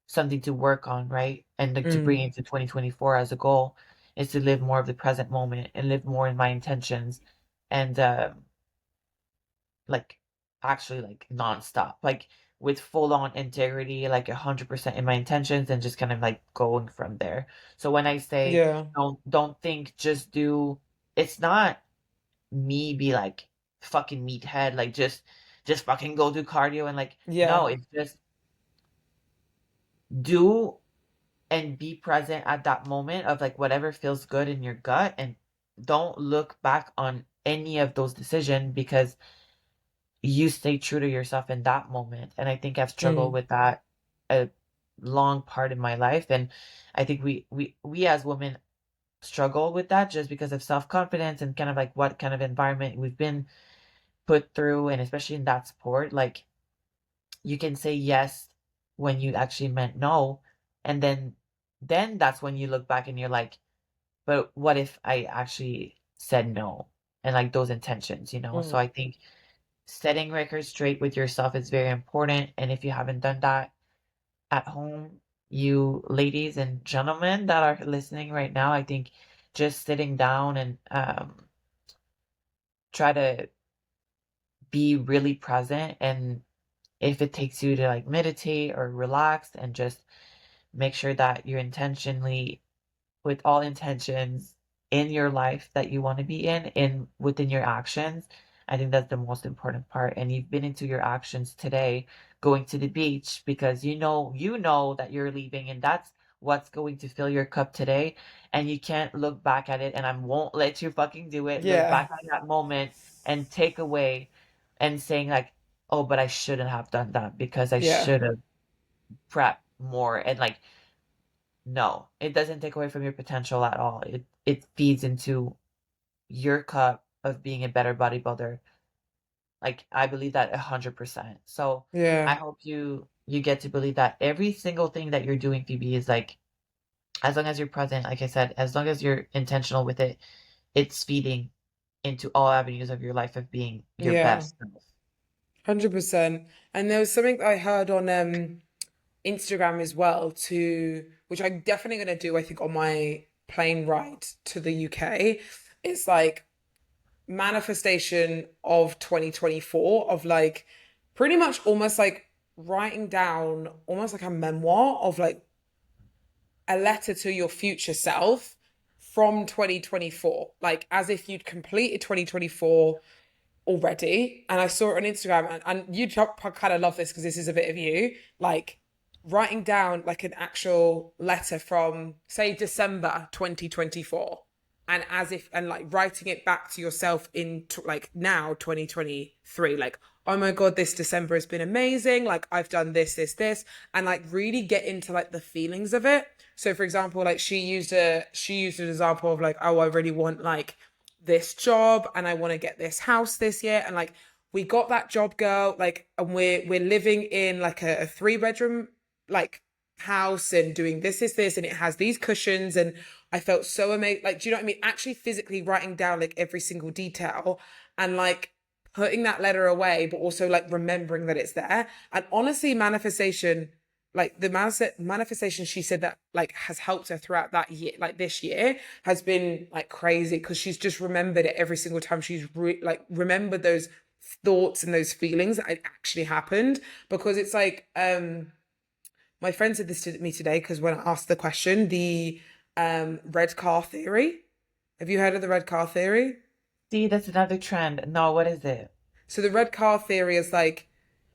something to work on, right? And like to bring Mm. into 2024 as a goal is to live more of the present moment and live more in my intentions, and like actually like nonstop, like with full on integrity, like 100% in my intentions, and just kind of like going from there. So when I say Yeah. don't think, just do, it's not me be like fucking meathead, like just just fucking go do cardio and like, Yeah. no, it's just do and be present at that moment of like whatever feels good in your gut, and don't look back on any of those decisions because you stay true to yourself in that moment. And I think I've struggled Mm. with that a long part of my life. And I think we as women struggle with that just because of self-confidence and kind of like what kind of environment we've been put through, and especially in that sport, like you can say yes when you actually meant no, and then that's when you look back and you're like, but what if I actually said no? And like those intentions, you know? So Mm. I think setting records straight with yourself is very important. And if you haven't done that at home, you ladies and gentlemen that are listening right now, I think just sitting down and try to be really present. And if it takes you to like meditate or relax and just make sure that you're intentionally with all intentions in your life that you want to be in within your actions. I think that's the most important part. And you've been into your actions today, going to the beach because you know that you're leaving, and that's what's going to fill your cup today. And you can't look back at it, and I won't let you fucking do it. Look Yeah. back at that moment and take away and saying like, oh, but I shouldn't have done that because I Yeah. should have prepped more. And like, no, it doesn't take away from your potential at all. It feeds into your cup of being a better bodybuilder. Like I believe that 100%. So I Yeah. hope you get to believe that every single thing that you're doing, Phoebe, is like as long as you're present, like I said, as long as you're intentional with it, it's feeding into all avenues of your life of being your Yeah. best self. 100%. And there was something that I heard on Instagram as well to which I'm definitely going to do I think on my plane ride to the UK. It's like manifestation of 2024 of like pretty much almost like writing down almost like a memoir of like a letter to your future self from 2024, like as if you'd completed 2024 already. And I saw it on Instagram, and you kind of love this because this is a bit of you, like writing down like an actual letter from, say, December 2024. And as if, and like writing it back to yourself in like now 2023, like, oh my God, this December has been amazing. Like, I've done this, and like really get into like the feelings of it. So, for example, like she used an example of like, oh, I really want like this job and I want to get this house this year. And like we got that job, girl, like, and we're living in like a 3 bedroom like house and doing this, and it has these cushions, and I felt so amazing. Like, do you know what I mean? Actually physically writing down like every single detail and like putting that letter away, but also like remembering that it's there. And honestly, manifestation, like the manifestation she said that like has helped her throughout that year, like this year has been like crazy because she's just remembered it every single time she's like remembered those thoughts and those feelings that had actually happened. Because it's like my friend said this to me today because when I asked the question, the red car theory. Have you heard of the red car theory? See, that's another trend. No, what is it? So the red car theory is like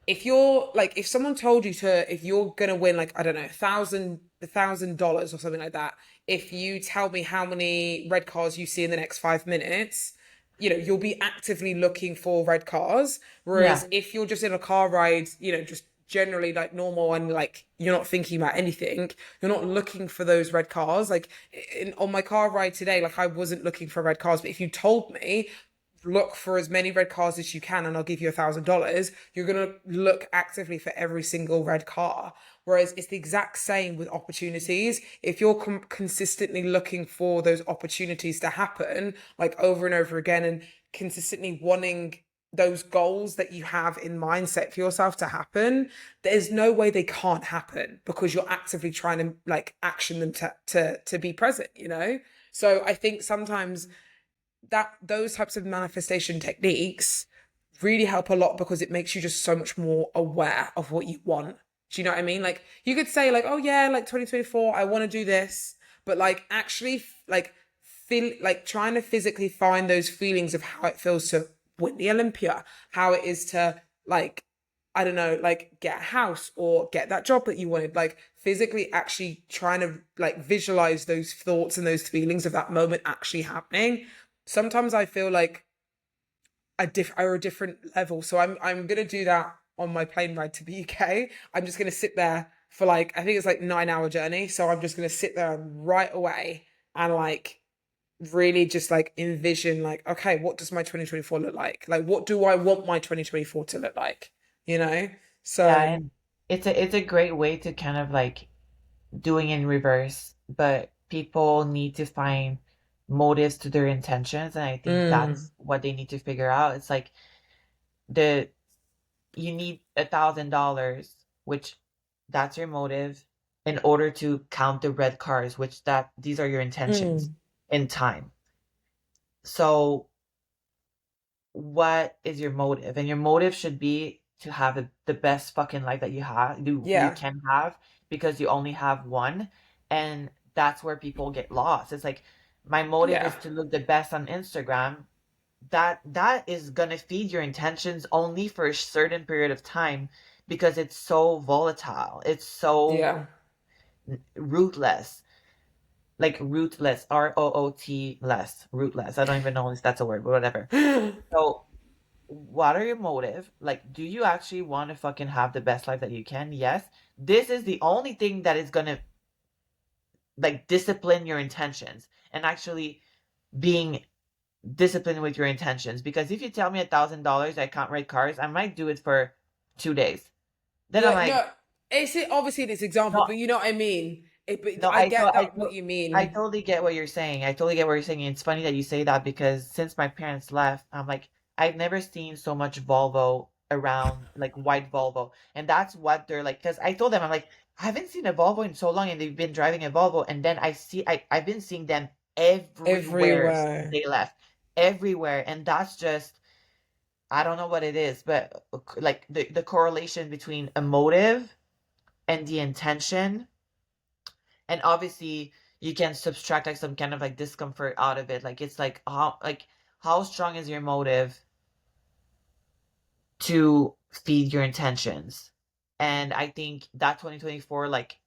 if you're like if someone told you to if you're gonna win like I don't know $1,000 or something like that, if you tell me how many red cars you see in the next 5 minutes, you'll be actively looking for red cars. Yeah. Whereas if you're just in a car ride, just generally like normal and like you're not thinking about anything, you're not looking for those red cars. Like on my car ride today, like I wasn't looking for red cars, but if you told me look for as many red cars as you can and I'll give you $1,000, you're going to look actively for every single red car. Whereas it's the exact same with opportunities. If you're consistently looking for those opportunities to happen, like over and over again, and consistently wanting those goals that you have in mindset for yourself to happen, there's no way they can't happen because you're actively trying to like action them to be present. So I think sometimes that those types of manifestation techniques really help a lot because it makes you just so much more aware of what you want. Do you know what I mean? Like you could say like, oh yeah, like 2024, I want to do this, but like actually like feel like trying to physically find those feelings of how it feels to win the Olympia, how it is to like, I don't know, like get a house or get that job that you wanted, like physically actually trying to like visualize those thoughts and those feelings of that moment actually happening. Sometimes I feel like are a different level. So I'm gonna do that on my plane ride to the UK. I'm just gonna sit there for like I think it's like 9 hour journey. So I'm just gonna sit there right away and like really just like envision like, okay, what does my 2024 look like? Like what do I want my 2024 to look like? You know? Yeah, So and it's a great way to kind of like doing in reverse, but people need to find motives to their intentions, and I think mm, that's what they need to figure out. It's like the you need $1,000, which that's your motive, in order to count the red cars, which that these are your intentions mm, in time. So what is your motive? And your motive should be to have the best fucking life that you yeah, can have, because you only have one. And that's where people get lost. It's like my motive yeah, is to look the best on Instagram. That is gonna feed your intentions only for a certain period of time, because it's so volatile. It's so yeah. rootless. Like rootless, ROOT less, rootless. I don't even know if that's a word, but whatever. So what are your motive? Like, do you actually want to fucking have the best life that you can? Yes. This is the only thing that is gonna like discipline your intentions, and actually being disciplined with your intentions. Because if you tell me $1,000 I can't ride cars, I might do it for 2 days. Then I'm Yeah, like, no, it's obviously this example, no, but you know what I mean. But no, I get that what you I mean. totally get what you're saying. I totally get what you're saying. It's funny that you say that, because since my parents left, I'm like, I've never seen so much Volvo around, like white Volvo. And that's what they're like, because I told them, I'm like, I haven't seen a Volvo in so long, and they've been driving a Volvo. And then I've been seeing them everywhere since Everywhere. they left. Everywhere. And that's just, I don't know what it is, but like the correlation between a motive and the intention. And obviously you can subtract like some kind of like discomfort out of it. Like it's like how strong is your motive to feed your intentions? And I think that 2024 like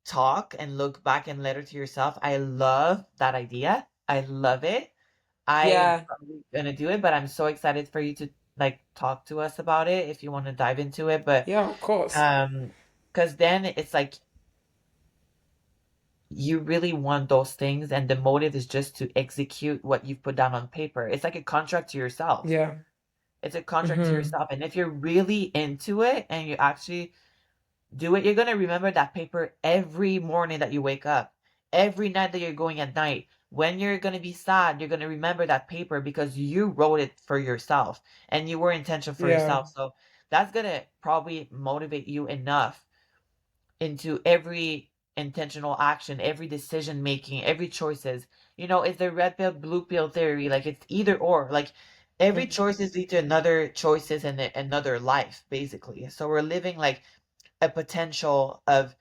talk and look back and letter to yourself, I love that idea. I love it. I'm Yeah, probably gonna do it, but I'm so excited for you to like talk to us about it if you want to dive into it. But yeah, of course. um because then it's like you really want those things, and the motive is just to execute what you've put down on paper. It's like a contract to yourself. Yeah. It's a contract to Hmm. yourself. And if you're really into it and you actually do it, you're going to remember that paper every morning that you wake up, every night that you're going at night. When you're going to be sad, you're going to remember that paper, because you wrote it for yourself and you were intentional for Yeah. yourself. So that's going to probably motivate you enough into every intentional action, every decision making, every choices. It's the red pill, blue pill theory. Like it's either or. Like every choices lead to another choices and another life, basically. So we're living like a potential of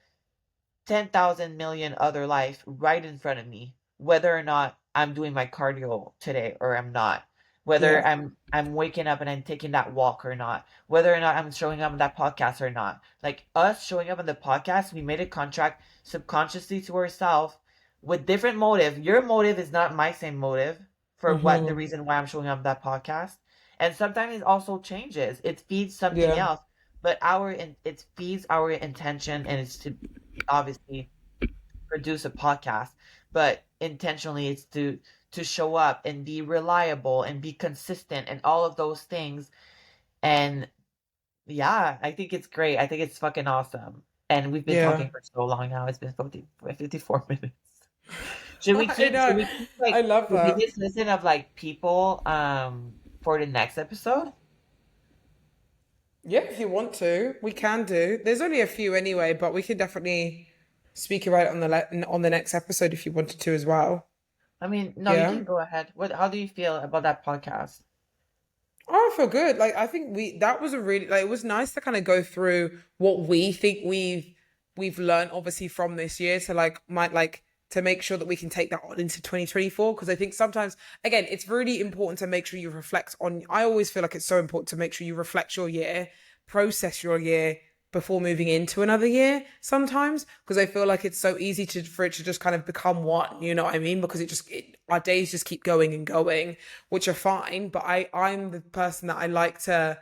10,000 million other life right in front of me, whether or not I'm doing my cardio today or I'm not, whether Yeah. I'm waking up and I'm taking that walk or not, whether or not I'm showing up on that podcast or not. Like us showing up on the podcast, we made a contract subconsciously to ourselves with different motive. Your motive is not my same motive for what the Hmm. reason why I'm showing up on that podcast. And sometimes it also changes. It feeds something Yeah. else, but it feeds our intention, and it's to obviously produce a podcast, but intentionally it's to show up and be reliable and be consistent and all of those things. And yeah, I think it's great. I think it's fucking awesome. And we've been Yeah. talking for so long now. It's been 54 minutes. Should we I keep should know. we keep I like love the that. biggest listen of like people for the next episode? Yeah, if you want to, we can do. There's only a few anyway, but we can definitely speak about it on on the next episode if you wanted to as well. I mean, no, you Yeah. can go ahead. How do you feel about that podcast? Oh, I feel good. Like I think we that was a really like it was nice to kind of go through what we think we've learned obviously from this year to like might like to make sure that we can take that on into 2024. Because I think sometimes, again, it's really important to make sure you reflect on. I always feel like it's so important to make sure you reflect your year, process your year before moving into another year sometimes, because I feel like it's so easy to for it to just kind of become one, you know what I mean? Because our days just keep going and going, which are fine, but I'm the person that I like to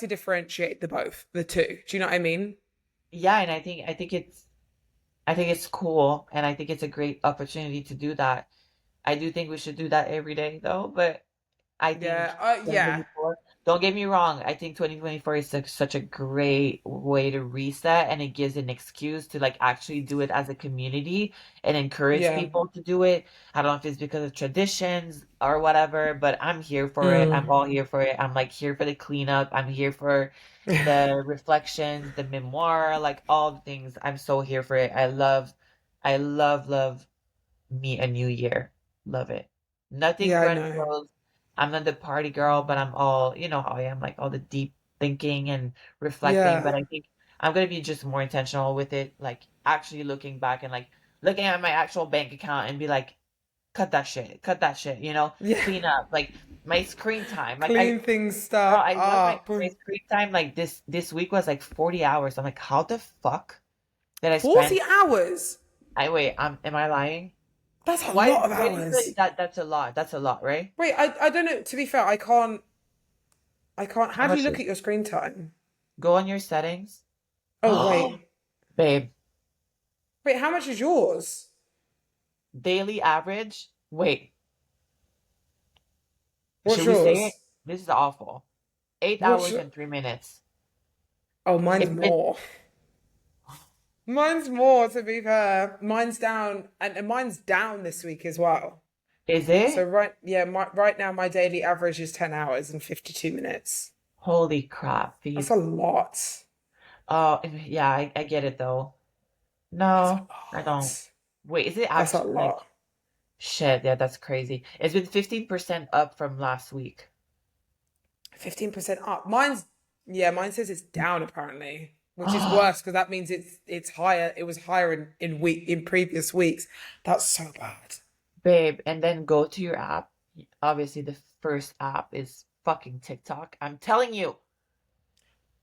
differentiate the two. Do you know what I mean? Yeah, and I think it's cool, and I think it's a great opportunity to do that. I do think we should do that every day, though. But I think Yeah, yeah, 2024, don't get me wrong, I think 2024 is such a great way to reset, and it gives an excuse to like actually do it as a community and encourage yeah. people to do it. I don't know if it's because of traditions or whatever, but I'm here for it. I'm Mm. all here for it. I'm like here for the cleanup. I'm here for the reflections, the memoir, like all the things. I'm so here for it. Love me a new year. Love it. Nothing Yeah, I know. grandiose. I'm not the party girl, but I'm all, you know how I am, like all the deep thinking and reflecting. But Yeah, I think I'm gonna be just more intentional with it, like actually looking back and like looking at my actual bank account and be like, cut that shit, yeah. clean up, like my screen time. Like Clean things girl, stuff I love up. my screen time. Like this week was like 40 hours. I'm like, how the fuck did I spend? 40 hours. I wait, am I lying? That's a lot of Why do you say hours. that that's a lot? That's a lot, right? Wait, I don't know. To be fair, I can't. How How do you much look is at your screen time? go on your settings? Oh, Oh, wait. babe, Wait, how much is yours? daily average. Wait, What's should we say it? yours? This is awful. Eight What's hours your... and 3 minutes. Oh, mine's It's been, more. Mine's more, to be fair. Mine's down, and mine's down this week as well. is So it? right now my daily average is 10 hours and 52 minutes. Holy crap, That's Phoebe. a lot. Oh, yeah, I get it though. That's a No, I don't. lot. Wait, is it That's a actually like lot. shit? Yeah, that's crazy. It's been 15% up from last week. 15% up. Mine says it's down apparently, which is worse because that means it's higher. It was higher in previous weeks. That's so bad. Babe, and then go to your app. Obviously, the first app is fucking TikTok. I'm telling you.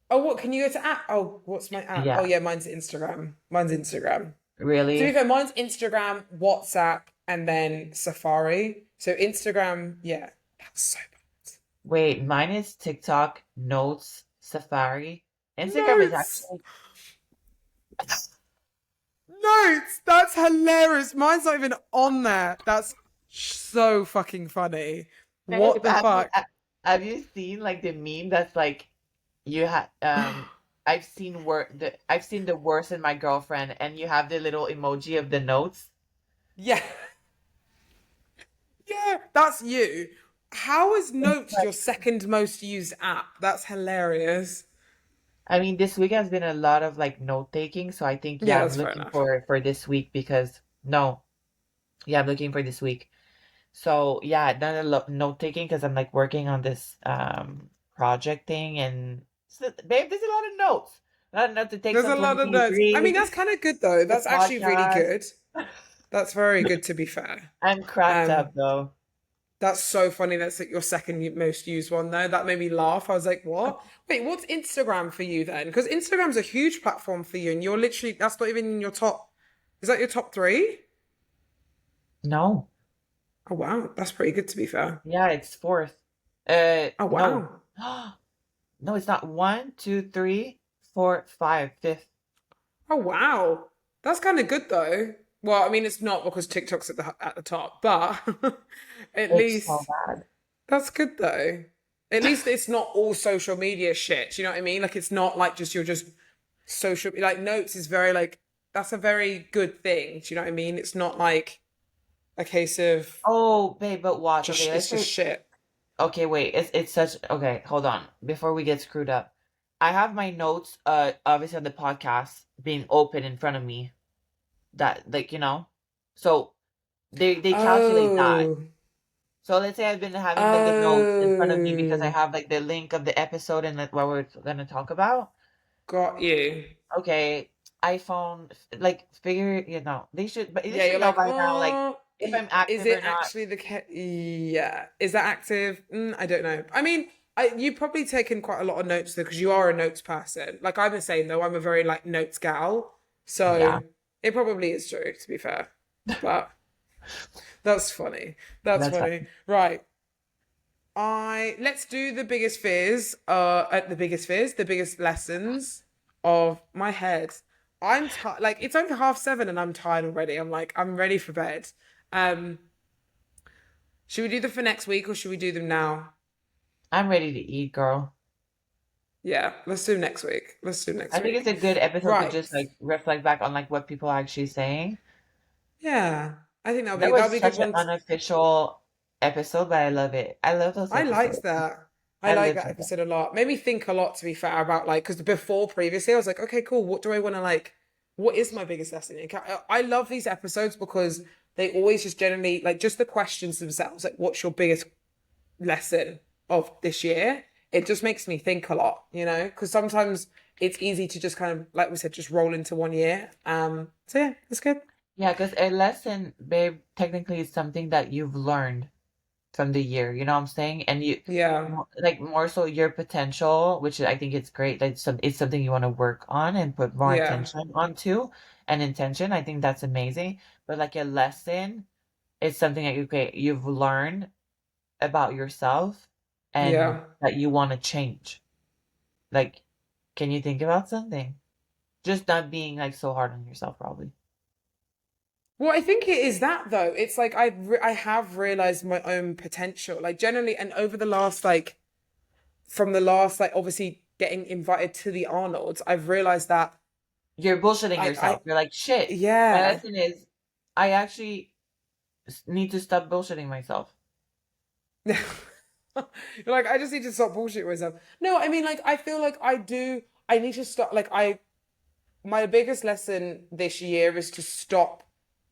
Oh, what can you go to app? Oh, what's my app? Oh Yeah, yeah, mine's Instagram. Mine's Instagram. To be really? fair, mine's Instagram, WhatsApp, and then Safari. So Instagram, yeah, that's so Wait, mine is TikTok, Notes, Safari. bad. Instagram is Notes. actually. Notes. That's hilarious. Mine's not even on there. That's so fucking funny. What Babe, the fuck? have you seen like the meme that's like you had I've seen the worst in my girlfriend, and you have the little emoji of the notes. Yeah, yeah, that's you. How is Notes your second most used app? That's hilarious. I mean, this week has been a lot of like note taking, so I think Yeah, yeah, I'm that's fair looking enough. for this week because no, yeah, I'm looking for this week. So yeah, done a lot note taking because I'm like working on this project thing, and so, babe, there's a lot of notes. A lot of notes to take There's on a lot of notes. I 2023, mean, that's kind of good though. the That's actually really podcast. good. That's very good to be fair. I'm cracked Um, up though. that's so funny. That's like your second most used one though. That made me laugh. I was like, what? Wait, what's Instagram for you then? Because Instagram's a huge platform for you, and you're literally that's not even in your top. Is that your top three? No, Oh wow, that's pretty good to be fair. yeah, it's fourth. Oh No, wow. no, it's not. One, two, three, four, five, fifth. Oh wow. That's kind of good though. Well, I mean, it's not because TikTok's at the top, but at It's so least bad. that's good though. At least it's not all social media shit. You know what I mean? Like it's not like just you're just social like Notes is very like that's a very good thing. Do you know what I mean? It's not like a case of Oh, babe, but watch. Okay, just let's it's just say. shit. Okay, wait. It's such. Okay, hold on. Before we get screwed up, I have my notes. Obviously on the podcast being open in front of me. That like so they calculate that. Oh. So let's say I've been having like the notes in front of me because I Oh. have like the link of the episode and like what we're gonna talk about. Got you. Okay. iPhone, like figure, they should, but they Yeah, should you're know like, by now, like oh, if I'm is active it or not. actually the case? Yeah. Is that active? I don't know. I mean, you've probably taken quite a lot of notes though, because you are a notes person. Like I'm the same though. I'm a very like notes gal. Yeah, So it probably is true, to be fair. But that's funny. That's that's funny. fine. Right. Let's do the biggest fears, the biggest lessons of my head. I'm tired. Like it's only 7:30 and I'm tired already. I'm like, I'm ready for bed. Um, should we do them for next week or should we do them now? I'm ready to eat, girl. Yeah, let's do next week. Let's do next I think it's week. a good episode to Right. just like reflect back on like what people are actually saying. Yeah. I think That that'll was be a good such an one. unofficial episode, but I love it. I love those I liked episodes. that. I I like live that for them. episode a lot. Made me think a lot, to be fair, about like, because before previously, I was like, okay, cool. What do I want to like? What is my biggest lesson? I love these episodes because they always just generally like just the questions themselves. Like, what's your biggest lesson of this year? It just makes me think a lot, because sometimes it's easy to just kind of, like we said, just roll into one year. So yeah, that's good. Yeah, because a lesson, babe, technically is something that you've learned from the year. You know what I'm saying? And you Yeah, like more so your potential, which I think it's great. Like it's something you want to work on and put more yeah, attention onto and intention. I think that's amazing. But like a lesson, it's something that you've learned about yourself and yeah. that you want to change. Like, can you think about something? Just not being like so hard on yourself, probably. Well, I think it is that though. It's like I have realized my own potential, like generally, and over the last like from the last like obviously getting invited to the Arnold's, I've realized that You're bullshitting like I yourself. You're like, shit. My yeah. lesson is I actually need to stop bullshitting myself. You're like, I just need to stop bullshitting myself. No, I mean, like, I feel like I do. I need to stop. My biggest lesson this year is to stop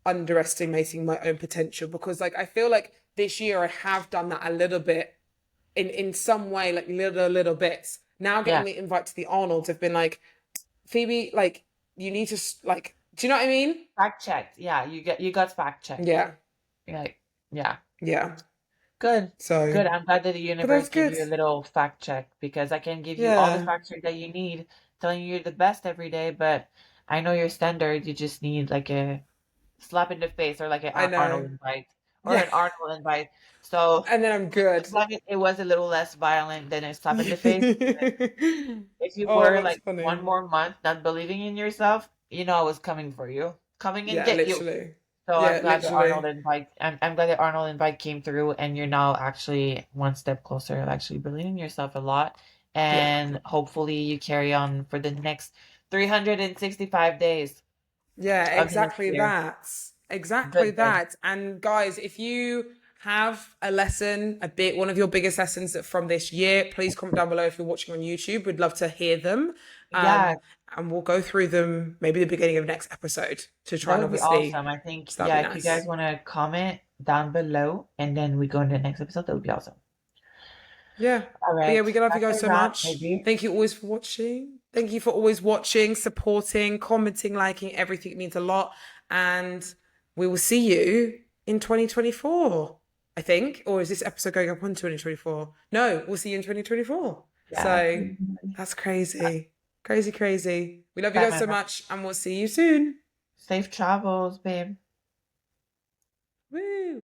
underestimating my own potential because, like, I feel like this year I have done that a little bit in some way, like little bits. Now getting Yeah. the invite to the Arnold's have been like, Phoebe, like, you need to, like, do you know what I mean? Fact checked. Yeah, you got fact checked. Yeah, You're like, yeah. yeah. Good. So, Good. I'm glad that the but universe that's gave good. you a little fact check because I can give you all the Yeah, fact check that you need, telling you you're the best every day, but I know your standard. You just need like a slap in the face or like an I Arnold know. invite or Yeah. an Arnold invite. So And then I'm good. as long as it was a little less violent than a slap in the face. If you Oh, were that's like one funny. more month not believing in yourself, I was coming for you, coming and Yeah, get you. literally. So I'm Yeah, glad the Arnold literally. invite. I'm glad the Arnold invite came through, and you're now actually one step closer of actually believing in yourself a lot. Yeah. And hopefully you carry on for the next 365 days Yeah, of the next exactly year. that. Exactly Good, good. that. And guys, if you have a lesson, one of your biggest lessons from this year, please comment down below if you're watching on YouTube. We'd love to hear them. Yeah, And we'll go through them maybe the beginning of next episode to try that and would be obviously, awesome. I think, so that'd yeah, be if you guys nice. want to comment down below and then we go into the next episode, that would be awesome. Yeah. All But yeah, right, we love you that's guys a so wrap, much. maybe. Thank you always for watching. Thank you for always watching, supporting, commenting, liking everything. It means a lot. And we will see you in 2024, I think. Or is this episode going up on 2024? No, we'll see you in 2024. Yeah. So that's crazy. Crazy, crazy. We love you Bye, guys my so love. much and we'll see you soon. Safe travels, babe. Woo!